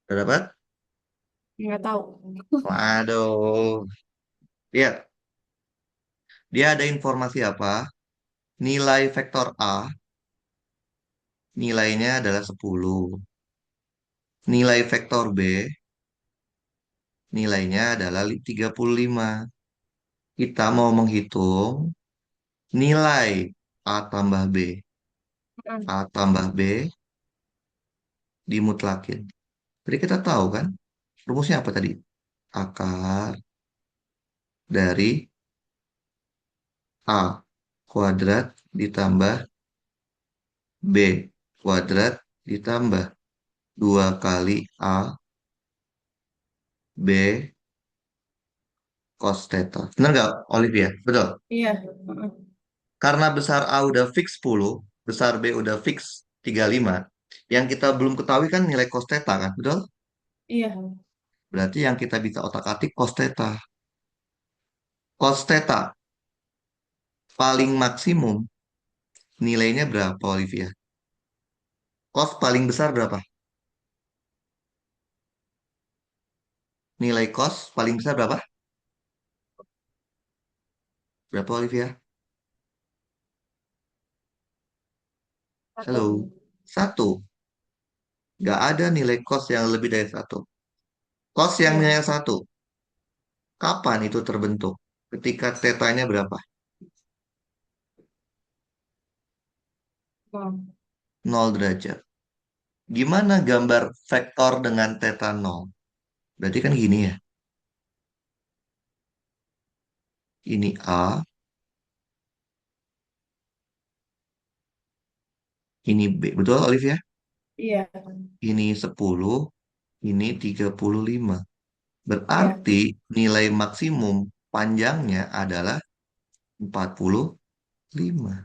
Udah dapat? Nggak tahu. Waduh. Lihat, dia ada informasi apa? Nilai vektor A, nilainya adalah 10. Nilai vektor B, nilainya adalah 35. Kita mau menghitung nilai A tambah B. A Mm. tambah B dimutlakin. Jadi kita tahu kan, rumusnya apa tadi? Akar dari A kuadrat ditambah B kuadrat ditambah 2 kali A B cos theta. Benar nggak, Olivia? Betul. Iya. Mm. Karena besar A udah fix 10, besar B udah fix 35, yang kita belum ketahui kan nilai cos theta kan? Betul? Iya. Berarti yang kita bisa otak-atik cos theta. Cos theta paling maksimum nilainya berapa, Olivia? Cos paling besar berapa? Nilai cos paling besar berapa? Berapa, Olivia? Satu. Halo. Satu. Nggak ada nilai cos yang lebih dari satu. Cos yang Iya. nilai satu. Kapan itu terbentuk? Ketika tetanya berapa? Nol. 0 derajat. Gimana gambar vektor dengan teta 0? Berarti kan gini ya. Ini A, ini B. Betul, Olivia? Iya. Ini 10, ini 35. Iya. Berarti nilai maksimum panjangnya adalah 45.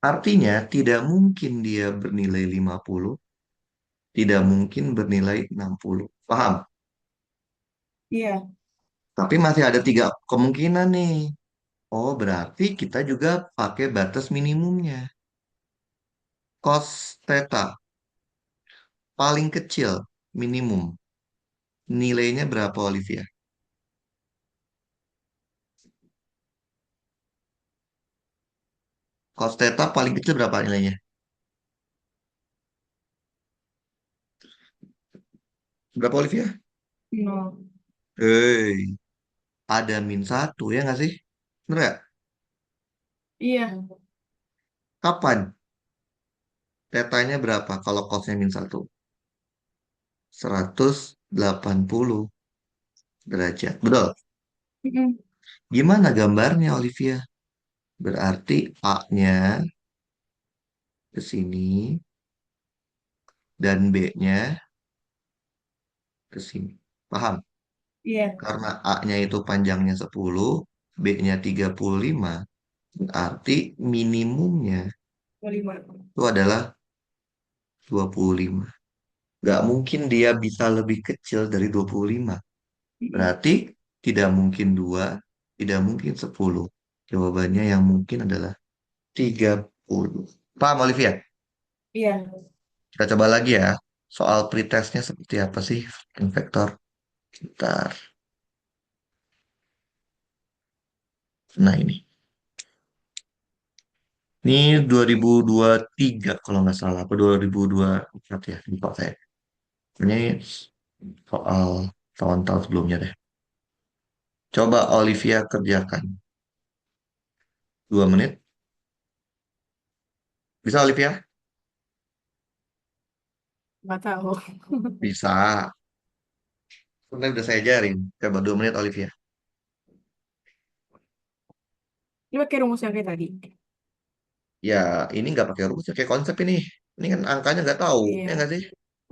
Artinya tidak mungkin dia bernilai 50, tidak mungkin bernilai 60. Paham? Iya. Tapi masih ada tiga kemungkinan nih. Oh, berarti kita juga pakai batas minimumnya. Cos theta paling kecil minimum. Nilainya berapa, Olivia? Cos theta paling kecil berapa nilainya? Berapa, Olivia? Nol. Hei, ada -1 ya nggak sih? Bener nggak? Iya. Kapan? Tetanya berapa kalau cosnya -1? 180 derajat. Betul. Mm. Gimana gambarnya, Olivia? Berarti A-nya ke sini dan B-nya ke sini. Paham? Iya. Karena A-nya itu panjangnya 10, B-nya 35, berarti minimumnya 25. itu adalah 25. Nggak mungkin dia bisa lebih kecil dari 25. Mm. Berarti tidak mungkin 2, tidak mungkin 10. Jawabannya yang mungkin adalah 30. Paham, Olivia? Iya. Kita coba lagi ya. Soal pretestnya seperti apa sih vektor? Bentar. Nah ini. Ini 2023 kalau nggak salah. Apa 2024 ya? Lupa saya. Ini soal. tahun-tahun sebelumnya deh. Coba Olivia kerjakan. 2 menit. Bisa Olivia? Nggak tahu. Bisa. Sebenarnya udah saya ajarin. Coba 2 menit Olivia. Ini pakai rumus yang kayak tadi. Ya, ini nggak pakai rumus, ya, kayak konsep ini. Ini kan angkanya nggak tahu, ya Iya. nggak sih?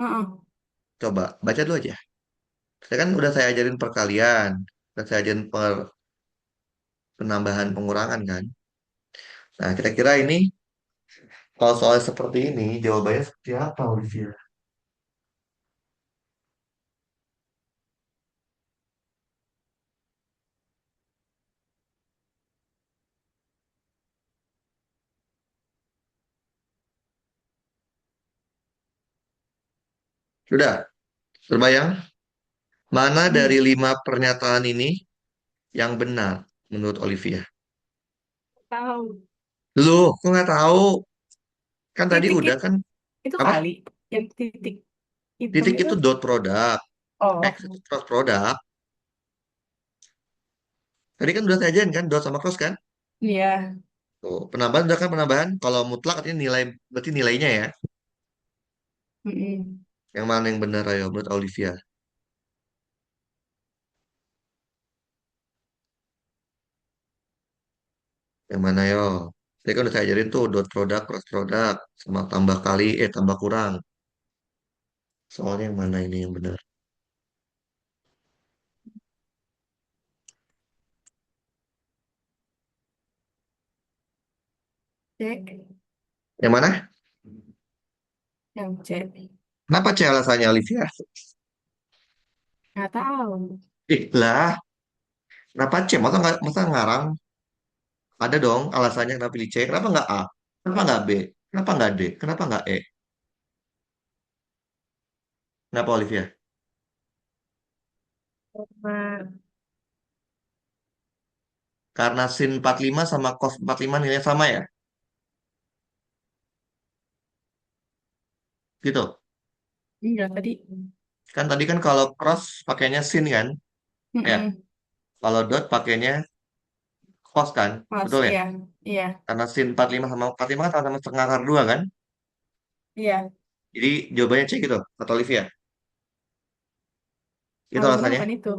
Heeh. Coba baca dulu aja. Saya kan udah saya ajarin perkalian, udah saya ajarin penambahan pengurangan kan. Nah, kira-kira ini kalau soal seperti ini jawabannya seperti apa, Olivia? Sudah, terbayang? Mana dari Hmm. 5 pernyataan ini yang benar menurut Olivia? Tahu. Loh, kok nggak tahu? Kan tadi Titik udah kan itu apa? kali. Yang titik hitam Titik itu. itu dot produk, X Oh. itu cross produk. Tadi kan udah saya ajarin kan, dot sama cross kan? Iya. Tuh, penambahan udah kan penambahan. Kalau mutlak artinya nilai, berarti nilainya ya. Mm-mm. Yang mana yang benar ayo menurut Olivia? Yang mana yo? Tadi kan udah saya ajarin tuh dot produk, cross produk, sama tambah kali, tambah kurang. Soalnya yang mana ini yang benar? Cek. Yang mana? Yang cek. Kenapa C alasannya Olivia? Nggak tahu. Lah, kenapa C? Masa ngarang? Ada dong alasannya kenapa pilih C. Kenapa nggak A? Kenapa nggak B? Kenapa nggak D? Kenapa nggak E? Kenapa Olivia? Karena Karena sin 45 sama cos 45 nilainya sama ya? Gitu. enggak tadi. Kan tadi kan kalau cross pakainya sin kan? Ya. Mm-mm. Kalau dot pakainya cos kan? Mas, Betul ya? iya. Iya. Karena sin 45 sama 45 kan sama-sama setengah akar 2 kan? Iya. Jadi jawabannya C gitu, kata Olivia. Itu Kalau benar alasannya. bukan itu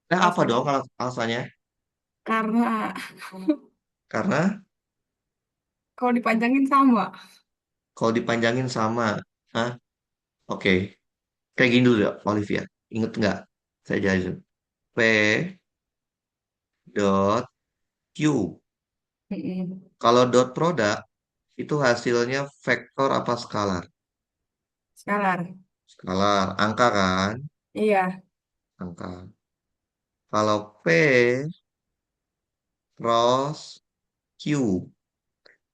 Nah, apa alasannya. dong alasannya? Karena Karena kalau dipanjangin sama. kalau dipanjangin sama. Hah? Oke. Kayak gini dulu ya, Olivia. Ingat nggak? Saya jelasin. P dot Q. Mm-mm. Kalau dot produk, itu hasilnya vektor apa skalar? Skalar. Skalar. Angka kan? Iya. Angka. Kalau P cross Q.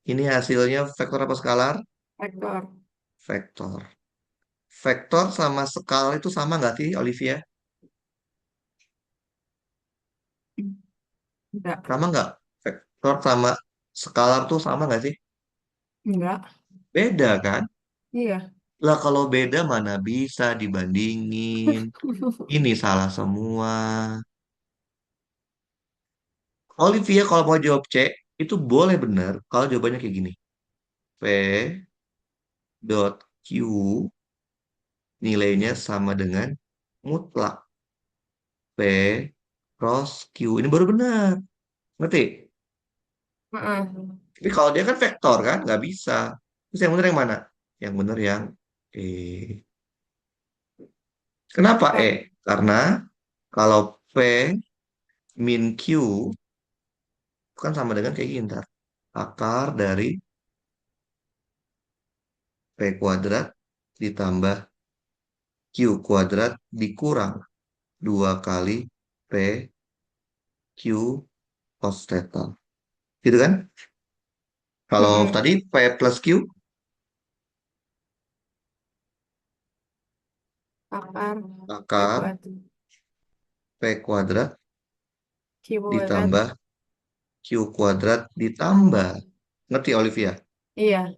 Ini hasilnya vektor apa skalar? Vektor. Vektor. Vektor sama skala itu sama nggak sih, Olivia? Enggak. Sama nggak? Vektor sama skalar tuh sama nggak sih? Enggak. Beda kan? Iya. Lah kalau beda mana bisa dibandingin. Ini salah semua. Olivia kalau mau jawab C, itu boleh benar kalau jawabannya kayak gini. P dot Q nilainya sama dengan mutlak. P cross Q. Ini baru benar. Ngerti? Heeh. Tapi kalau dia kan vektor kan, nggak bisa. Terus yang benar yang mana? Yang benar yang E. Kenapa E? Kan. Karena kalau P min Q kan sama dengan kayak gini ntar. Akar dari P kuadrat ditambah Q kuadrat dikurang 2 kali P Q cos theta. Gitu kan? Kalau Mm-mm. tadi P plus Q, Akar P akar kuadrat P kuadrat Q kuadrat ditambah Q kuadrat ditambah. tambah. Ngerti Olivia? Iya.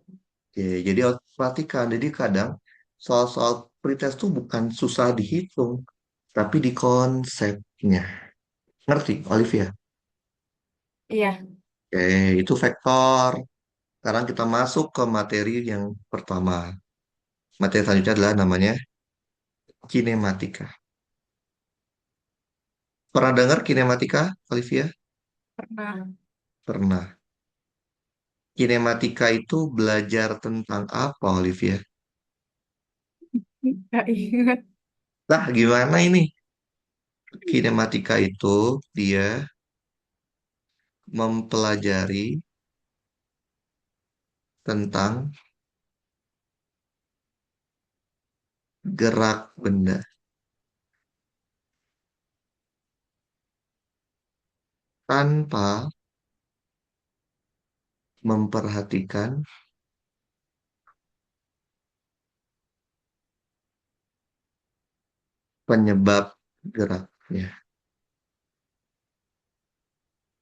Ya, jadi perhatikan. Jadi kadang soal-soal pretest tuh bukan susah dihitung. tapi di konsepnya. Ngerti, Olivia? Iya. Oke, itu vektor. Sekarang kita masuk ke materi yang pertama. Materi selanjutnya adalah namanya kinematika. Pernah dengar kinematika, Olivia? Pernah. Pernah. Kinematika itu belajar tentang apa, Olivia? Gak ingat. Nah, gimana ini? Kinematika itu dia mempelajari tentang gerak benda tanpa memperhatikan penyebab geraknya.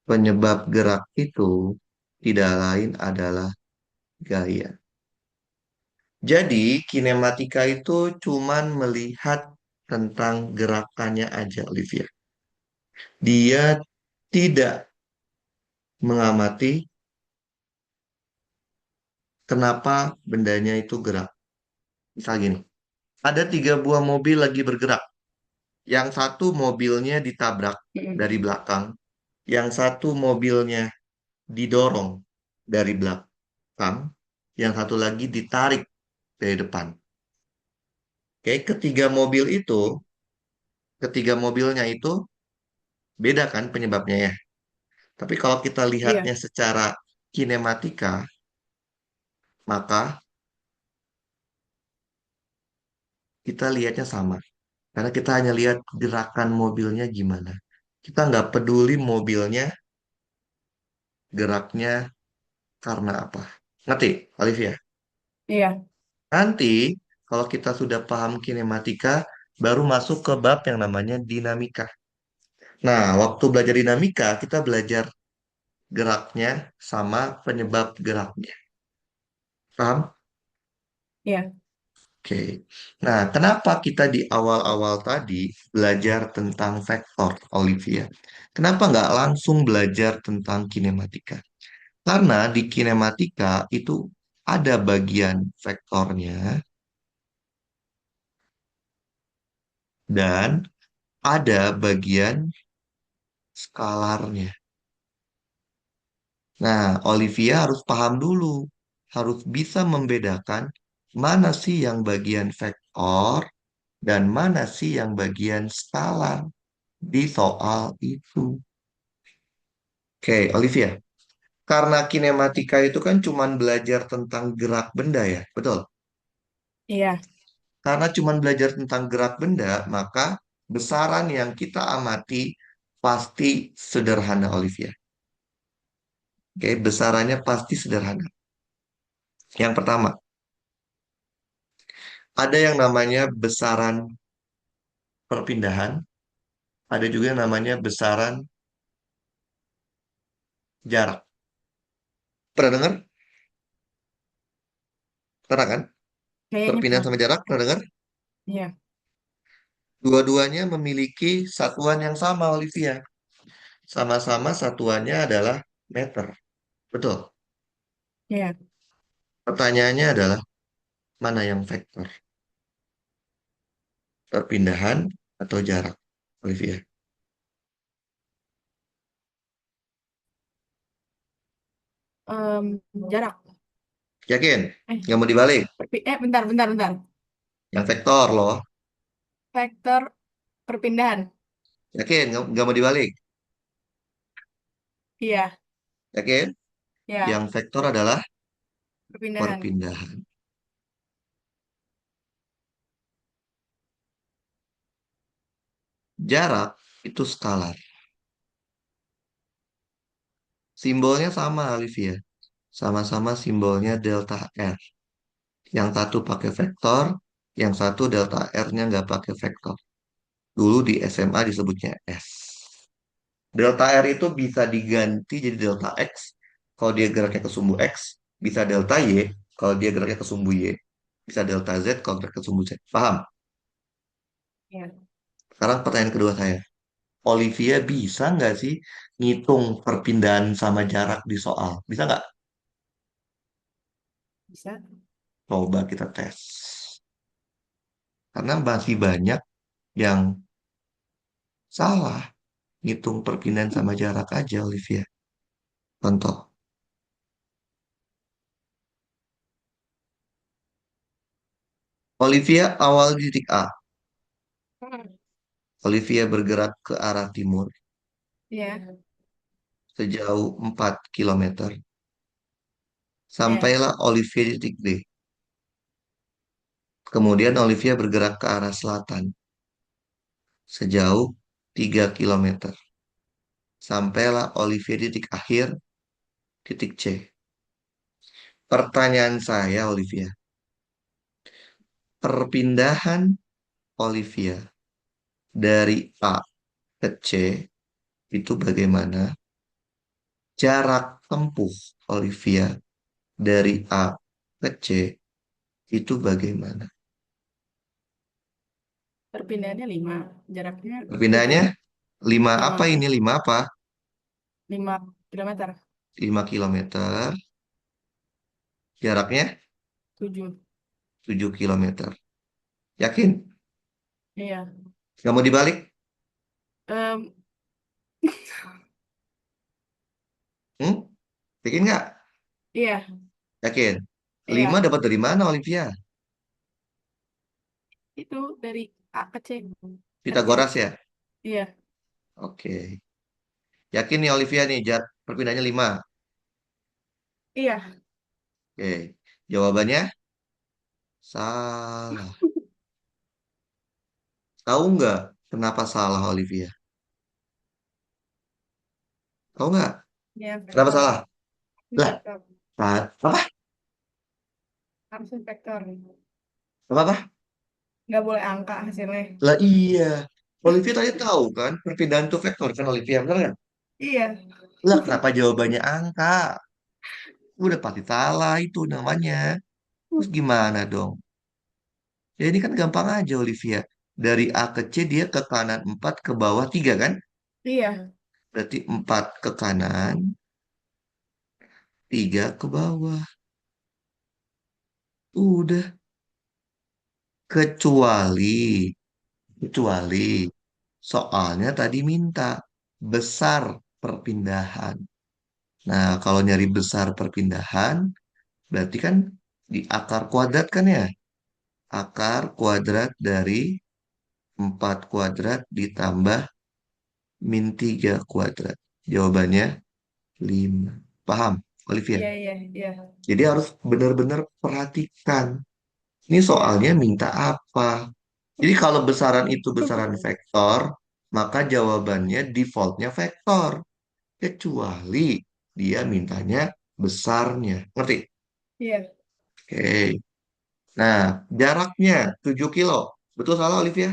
Penyebab gerak itu tidak lain adalah gaya. Jadi, kinematika itu cuman melihat tentang gerakannya aja, Olivia. Dia tidak mengamati kenapa bendanya itu gerak. Misal gini, ada 3 buah mobil lagi bergerak. Yang satu mobilnya ditabrak Mm. dari belakang. Yang satu mobilnya didorong dari belakang. Yang satu lagi ditarik dari depan. Oke, ketiga mobilnya itu beda kan penyebabnya ya. Tapi kalau kita lihatnya Iya. secara kinematika, maka kita lihatnya sama. Karena kita hanya lihat gerakan mobilnya gimana. Kita nggak peduli mobilnya geraknya karena apa. Ngerti, Olivia? Iya. Nanti, kalau kita sudah paham kinematika, baru masuk ke bab yang namanya dinamika. Nah, waktu belajar dinamika, kita belajar geraknya sama penyebab geraknya. Paham? Iya. Oke. Nah, kenapa kita di awal-awal tadi belajar tentang vektor, Olivia? Kenapa nggak langsung belajar tentang kinematika? Karena di kinematika itu ada bagian vektornya dan ada bagian skalarnya. Nah, Olivia harus paham dulu, harus bisa membedakan mana sih yang bagian vektor dan mana sih yang bagian skalar di soal itu. Oke, Olivia, karena kinematika itu kan cuman belajar tentang gerak benda ya, betul? Iya. Karena cuman belajar tentang gerak benda, maka besaran yang kita amati pasti sederhana, Olivia. Oke, besarannya pasti sederhana. Yang pertama, ada yang namanya besaran perpindahan, ada juga yang namanya besaran jarak. Pernah dengar? Pernah kan? Kayaknya Perpindahan pernah. sama jarak, pernah dengar? Iya. Dua-duanya memiliki satuan yang sama, Olivia. Sama-sama satuannya adalah meter. Betul. Iya. Pertanyaannya adalah, mana yang vektor? Perpindahan atau jarak, Olivia? Jarak. Yakin? Eh, Nggak mau dibalik? bentar, bentar, bentar. Yang vektor loh. Vektor perpindahan. Yakin? Nggak mau dibalik? Iya. Yakin? Yang Iya. vektor adalah Perpindahan. perpindahan. Jarak itu skalar. Simbolnya sama, Olivia. Sama-sama simbolnya delta R. Yang satu pakai vektor, yang satu delta R-nya nggak pakai vektor. Dulu di SMA disebutnya S. Delta R itu bisa diganti jadi delta X kalau dia geraknya ke sumbu X, bisa delta Y kalau dia geraknya ke sumbu Y, bisa delta Z kalau geraknya ke sumbu Z. Paham? Iya. Sekarang pertanyaan kedua saya. Olivia bisa nggak sih ngitung perpindahan sama jarak di soal? Bisa nggak? Bisa. Coba kita tes. Karena masih banyak yang salah ngitung perpindahan sama jarak aja, Olivia. Contoh, Olivia awal di titik A. Hmm. Olivia bergerak ke arah timur Iya, sejauh 4 kilometer. iya. Sampailah Olivia di titik D. Kemudian Olivia bergerak ke arah selatan sejauh 3 kilometer. Sampailah Olivia di titik akhir, titik C. Pertanyaan saya, Olivia. Perpindahan Olivia dari A ke C itu bagaimana? Jarak tempuh Olivia dari A ke C itu bagaimana? Perpindahannya 5, jaraknya 7. Perpindahannya 5 apa 5, ini? 5 apa? 5 kilometer. 5 kilometer. Jaraknya 7. 7 kilometer. Yakin? Iya. Nggak mau dibalik? Em, Hmm? Yakin nggak? iya, Yakin? 5 iya. dapat dari mana, Olivia? Itu dari A ke C. Kan C. Pitagoras ya? Iya. Oke. Yakin nih Olivia nih, perpindahannya 5. Iya. Oke. Jawabannya salah. Tahu nggak kenapa salah, Olivia? Tahu nggak? Iya, Kenapa vektor. salah? Ini Lah, vektor. apa? Harusnya vektor. Apa? Nggak boleh angka hasilnya. Lah iya. Olivia tadi tahu kan, perpindahan itu vektor kan Olivia, benar nggak? Iya. Lah, kenapa jawabannya angka? Udah pasti salah itu namanya. Terus gimana dong? Ya ini kan gampang aja, Olivia. Dari A ke C dia ke kanan 4 ke bawah 3 kan? Iya. Berarti 4 ke kanan, 3 ke bawah. Udah. Kecuali, kecuali soalnya tadi minta besar perpindahan. Nah, kalau nyari besar perpindahan, berarti kan di akar kuadrat kan ya? Akar kuadrat dari 4 kuadrat ditambah min 3 kuadrat. Jawabannya 5. Paham, Olivia? Iya, iya, iya. Jadi harus benar-benar perhatikan. Ini Iya. soalnya minta apa? Jadi kalau besaran itu besaran vektor, maka jawabannya defaultnya vektor. Kecuali dia mintanya besarnya. Ngerti? Iya, Oke. Nah, jaraknya 7 kilo. Betul salah, Olivia?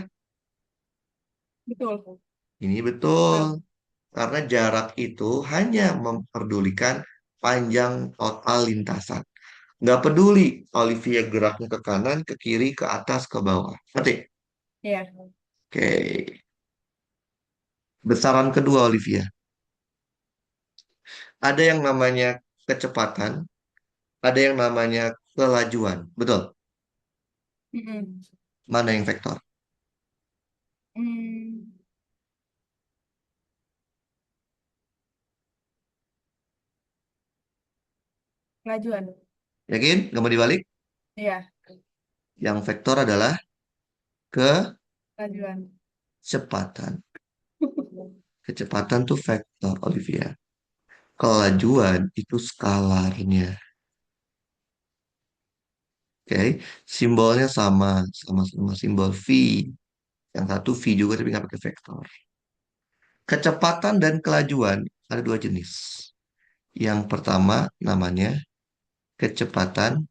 betul. Ini betul. Betul. Karena jarak itu hanya memperdulikan panjang total lintasan. Nggak peduli Olivia geraknya ke kanan, ke kiri, ke atas, ke bawah. Ngerti? Iya. Oke. Besaran kedua, Olivia. Ada yang namanya kecepatan, ada yang namanya kelajuan. Betul? Mm-mm. Mana yang vektor? Hmm, Pengajuan. Yakin? Nggak mau dibalik? Iya, Yang vektor adalah pengajuan. kecepatan. Kecepatan tuh vektor, Olivia. Kelajuan itu skalarnya. Oke, simbolnya sama simbol V. Yang satu V juga tapi nggak pakai vektor. Kecepatan dan kelajuan ada dua jenis. Yang pertama namanya kecepatan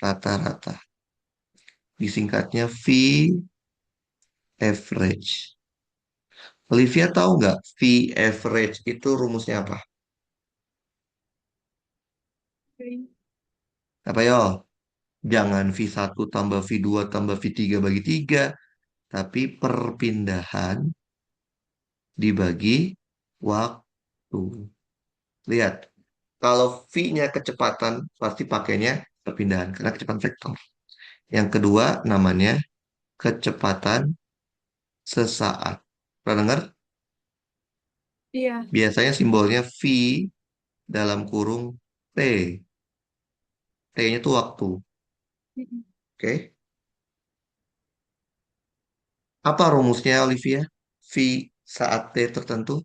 rata-rata. Disingkatnya V average. Olivia tahu nggak V average itu rumusnya apa? Oke. Apa yo? Jangan V1 tambah V2 tambah V3 bagi 3, tapi perpindahan dibagi waktu. Lihat, kalau V-nya kecepatan, pasti pakainya perpindahan, karena kecepatan vektor. Yang kedua, namanya kecepatan sesaat. Pernah dengar? Iya. Biasanya simbolnya V dalam kurung T. T-nya itu waktu. Mm-mm. Oke. Apa rumusnya, Olivia? V saat T tertentu?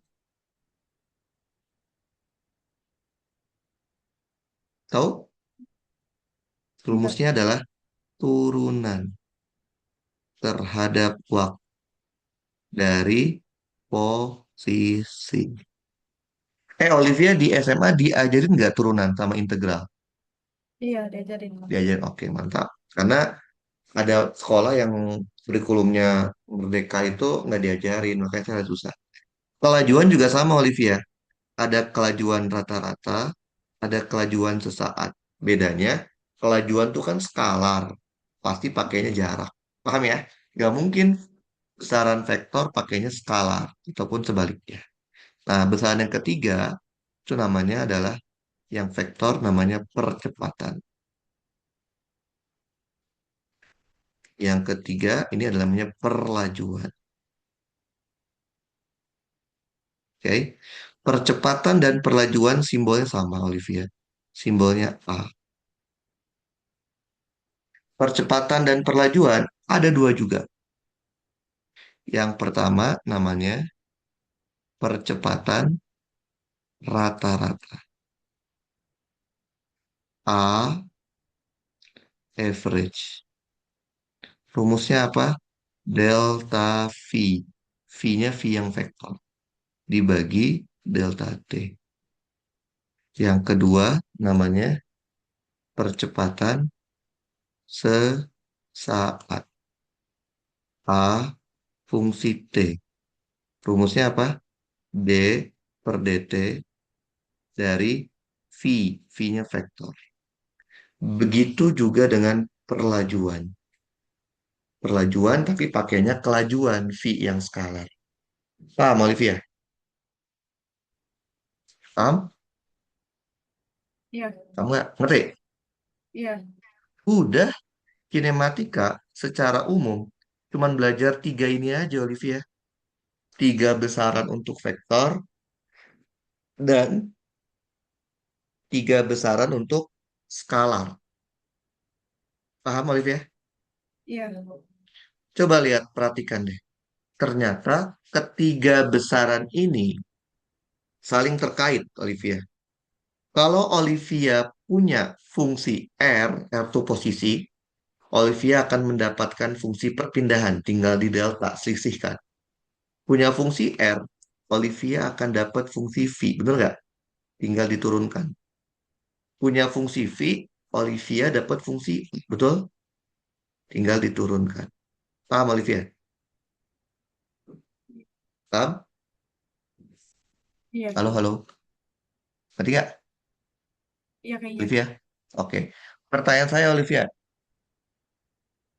Tahu? Enggak. Rumusnya adalah turunan terhadap waktu dari posisi. Olivia di SMA diajarin nggak turunan sama integral? Iya, diajarin. Diajarin, oke mantap. Karena ada sekolah yang kurikulumnya Merdeka itu nggak diajarin, makanya saya susah. Kelajuan juga sama, Olivia. Ada kelajuan rata-rata, ada kelajuan sesaat. Bedanya, kelajuan tuh kan skalar, pasti pakainya jarak. Paham ya? Nggak mungkin besaran vektor pakainya skalar, ataupun sebaliknya. Nah, besaran yang ketiga, itu namanya adalah yang vektor namanya percepatan. Yang ketiga, ini adalah namanya perlajuan. Oke. Percepatan dan perlajuan simbolnya sama, Olivia. Simbolnya A. Percepatan dan perlajuan ada dua juga. Yang pertama namanya percepatan rata-rata. A average. Rumusnya apa? Delta V. V-nya V yang vektor. Dibagi delta T. Yang kedua namanya percepatan sesaat. A fungsi T. Rumusnya apa? D per dt dari V. V-nya vektor. Begitu juga dengan perlajuan. Perlajuan tapi pakainya kelajuan V yang skalar. Paham, Olivia? Paham? Iya. Kamu nggak ngerti? Iya. Udah, kinematika secara umum cuman belajar tiga ini aja, Olivia. Tiga besaran untuk vektor dan tiga besaran untuk skalar. Paham, Olivia? Iya. Coba lihat, perhatikan deh. Ternyata ketiga besaran ini saling terkait, Olivia. Kalau Olivia punya fungsi R itu posisi, Olivia akan mendapatkan fungsi perpindahan, tinggal di delta, selisihkan. Punya fungsi R, Olivia akan dapat fungsi V, bener nggak? Tinggal diturunkan. Punya fungsi V, Olivia dapat fungsi I, betul? Tinggal diturunkan. Paham, Olivia? Paham? Iya. Halo, halo. Ngerti nggak, Iya kayaknya. Olivia? Oke. Pertanyaan saya, Olivia,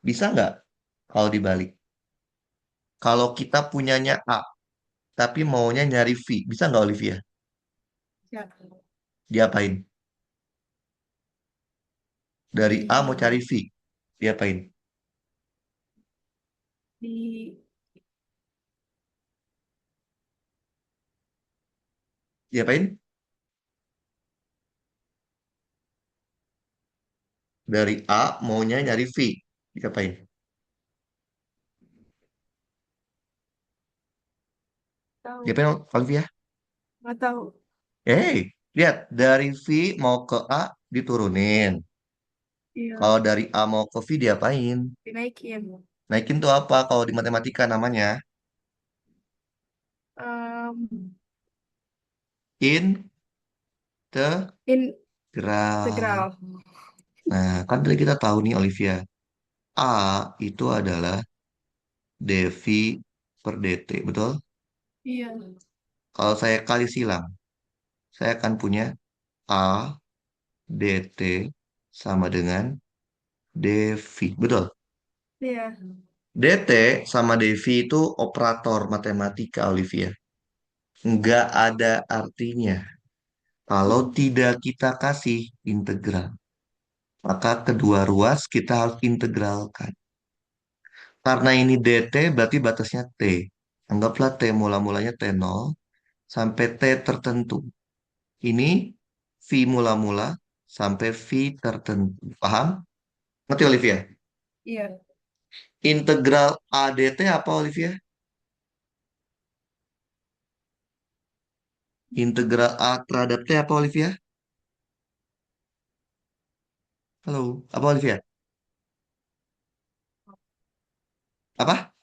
bisa nggak kalau dibalik? Kalau kita punyanya A, tapi maunya nyari V, bisa nggak, Olivia? Ya. Diapain? Dari A mau Di cari V, diapain? di Diapain? Dari A maunya nyari V, diapain? tahu. Diapain, Olivia? Nggak tahu. Lihat, dari V mau ke A diturunin. Iya. Kalau dari A mau ke V diapain? Dinaikin. Naikin tuh apa kalau di matematika namanya? Em, Integral. integral. Nah, kan tadi kita tahu nih, Olivia. A itu adalah dV per dt, betul? Iya. Kalau saya kali silang, saya akan punya A dt sama dengan Devi. Betul. Iya. DT sama Devi itu operator matematika, Olivia. Nggak ada artinya kalau tidak kita kasih integral. Maka kedua ruas kita harus integralkan. Karena ini DT berarti batasnya T. Anggaplah T mula-mulanya T0 sampai T tertentu. Ini V mula-mula sampai V tertentu. Paham? Ngerti Olivia? Iya. Integral ADT apa Olivia? Integral A terhadap T apa Olivia? Halo, apa Olivia? Apa?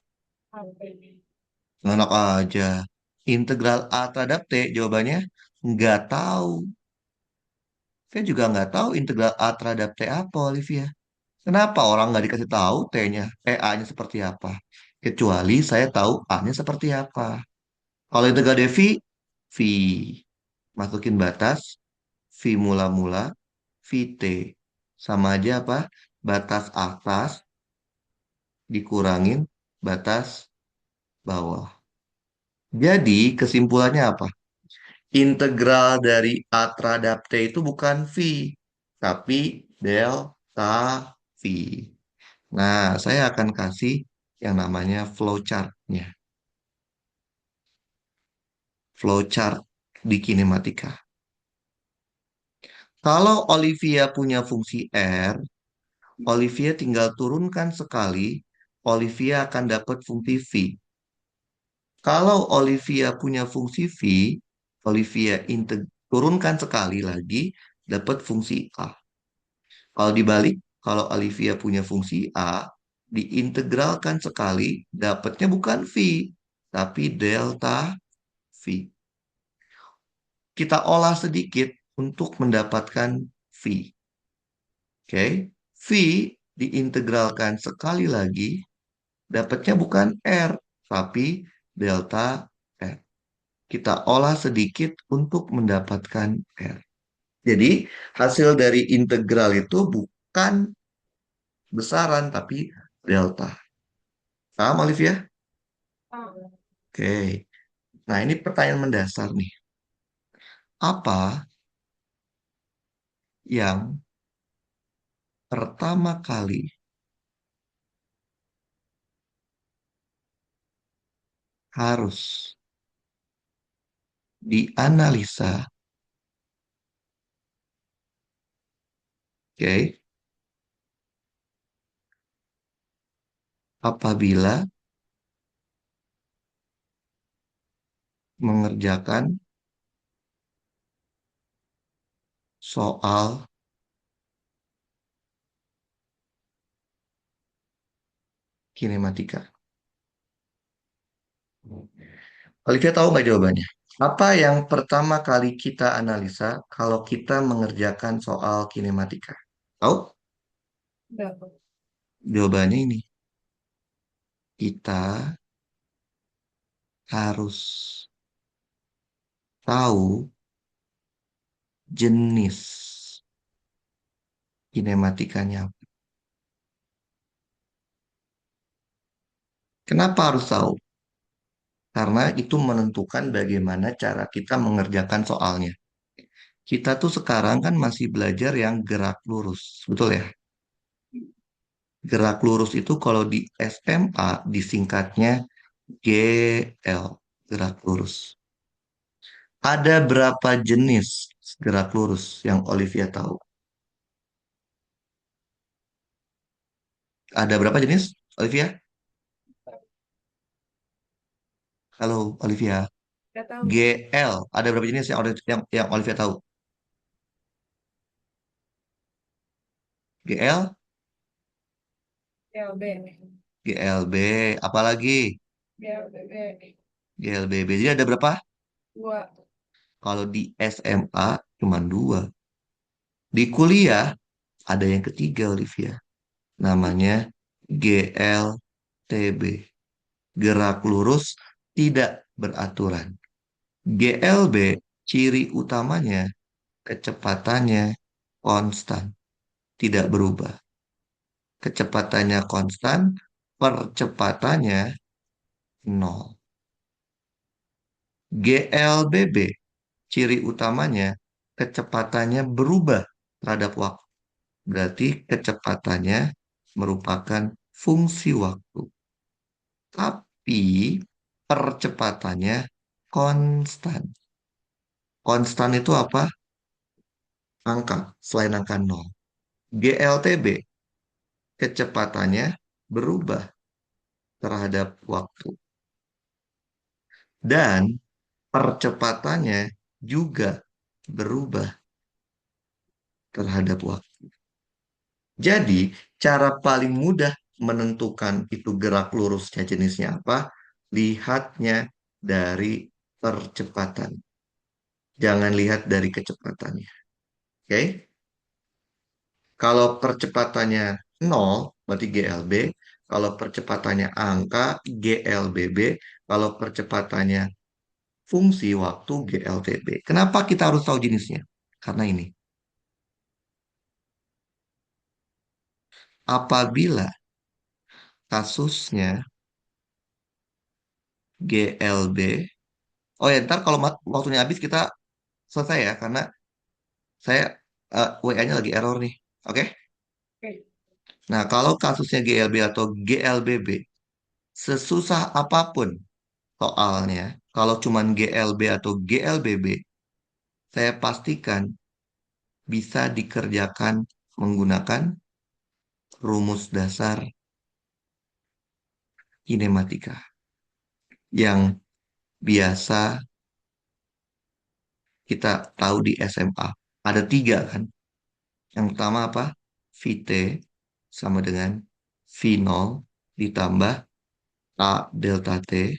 Enak aja. Integral A terhadap T, jawabannya nggak tahu. Saya juga nggak tahu integral A terhadap T apa, Olivia. Kenapa orang nggak dikasih tahu T-nya, A-nya seperti apa? Kecuali saya tahu A-nya seperti apa. Kalau integral dv, V. Masukin batas, V mula-mula, VT. Sama aja apa? Batas atas dikurangin batas bawah. Jadi kesimpulannya apa? Integral dari A terhadap T itu bukan V, tapi delta V. Nah, saya akan kasih yang namanya flowchart-nya. Flowchart di kinematika. Kalau Olivia punya fungsi R, Olivia tinggal turunkan sekali, Olivia akan dapat fungsi V. Kalau Olivia punya fungsi V, Olivia turunkan sekali lagi, dapat fungsi A. Kalau dibalik, kalau Olivia punya fungsi A, diintegralkan sekali, dapatnya bukan V, tapi delta V. Kita olah sedikit untuk mendapatkan V. Oke, V diintegralkan sekali lagi, dapatnya bukan R, tapi delta R. Kita olah sedikit untuk mendapatkan R. Jadi, hasil dari integral itu bukan besaran, tapi delta. Paham, Olivia? Oh. Oke. Nah, ini pertanyaan mendasar nih. Apa yang pertama kali harus dianalisa, oke, apabila mengerjakan soal kinematika? Olivia tahu nggak jawabannya? Apa yang pertama kali kita analisa kalau kita mengerjakan soal kinematika? Tahu? Enggak. Jawabannya ini. Kita harus tahu jenis kinematikanya. Kenapa harus tahu? Karena itu menentukan bagaimana cara kita mengerjakan soalnya. Kita tuh sekarang kan masih belajar yang gerak lurus, betul ya? Gerak lurus itu kalau di SMA disingkatnya GL, gerak lurus. Ada berapa jenis gerak lurus yang Olivia tahu? Ada berapa jenis, Olivia? Halo, Olivia. Enggak tahu. GL, ada berapa jenis yang Olivia tahu? GL, GLB. GLB, apalagi GLBB. GLBB. Jadi ada berapa? Dua. Kalau di SMA cuma dua. Di kuliah ada yang ketiga, Olivia. Namanya GLTB. Gerak lurus tidak beraturan. GLB ciri utamanya kecepatannya konstan, tidak berubah. kecepatannya konstan, percepatannya nol. GLBB, ciri utamanya kecepatannya berubah terhadap waktu. Berarti kecepatannya merupakan fungsi waktu. Tapi percepatannya konstan. Konstan itu apa? Angka, selain angka nol. GLTB, kecepatannya berubah terhadap waktu. Dan percepatannya juga berubah terhadap waktu. Jadi, cara paling mudah menentukan itu gerak lurusnya jenisnya apa? Lihatnya dari percepatan. Jangan lihat dari kecepatannya. Oke? Kalau percepatannya nol, berarti GLB. Kalau percepatannya angka, GLBB. Kalau percepatannya fungsi waktu, GLTB. Kenapa kita harus tahu jenisnya? Karena ini. Apabila kasusnya GLB, oh ya ntar kalau waktunya habis kita selesai ya, karena saya WA-nya lagi error nih. Oke? Oke. Nah, kalau kasusnya GLB atau GLBB, sesusah apapun soalnya, kalau cuman GLB atau GLBB, saya pastikan bisa dikerjakan menggunakan rumus dasar kinematika yang biasa kita tahu di SMA. Ada tiga kan? Yang pertama apa? VT sama dengan V0 ditambah A delta T.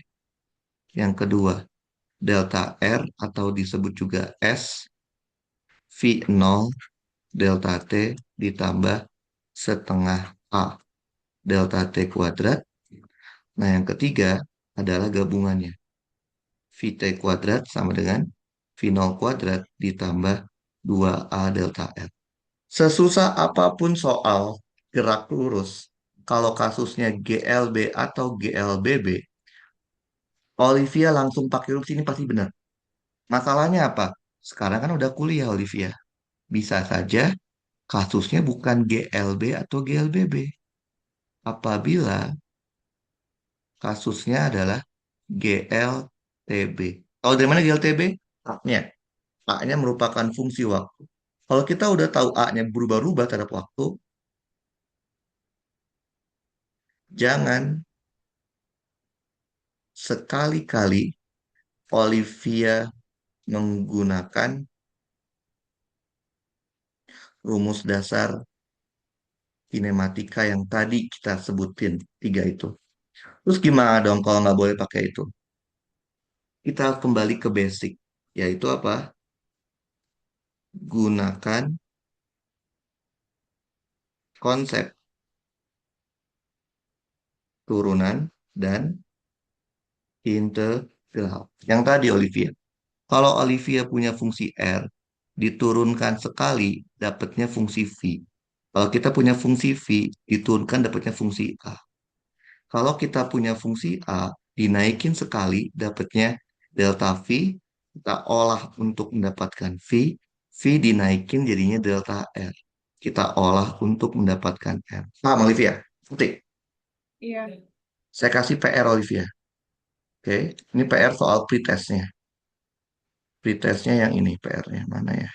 Yang kedua, delta R atau disebut juga S, V0 delta T ditambah setengah A delta T kuadrat. Nah, yang ketiga adalah gabungannya. VT kuadrat sama dengan V0 kuadrat ditambah 2A delta R. Sesusah apapun soal gerak lurus, kalau kasusnya GLB atau GLBB, Olivia langsung pakai rumus ini pasti benar. Masalahnya apa? Sekarang kan udah kuliah Olivia. Bisa saja kasusnya bukan GLB atau GLBB. Apabila kasusnya adalah GLTB. Tahu dari mana GLTB? A-nya. A-nya merupakan fungsi waktu. Kalau kita udah tahu A-nya berubah-ubah terhadap waktu, jangan sekali-kali Olivia menggunakan rumus dasar kinematika yang tadi kita sebutin, tiga itu. Terus gimana dong kalau nggak boleh pakai itu? Kita kembali ke basic, yaitu apa? Gunakan konsep turunan dan integral. Yang tadi Olivia. Kalau Olivia punya fungsi R, diturunkan sekali, dapatnya fungsi V. Kalau kita punya fungsi V, diturunkan dapatnya fungsi A. Kalau kita punya fungsi A, dinaikin sekali, dapatnya delta V, kita olah untuk mendapatkan V, V dinaikin jadinya delta R. Kita olah untuk mendapatkan R. Paham, Olivia? Ketik. Iya. Saya kasih PR, Olivia. Oke, ini PR soal pretestnya. Pretestnya yang ini PR-nya, mana ya?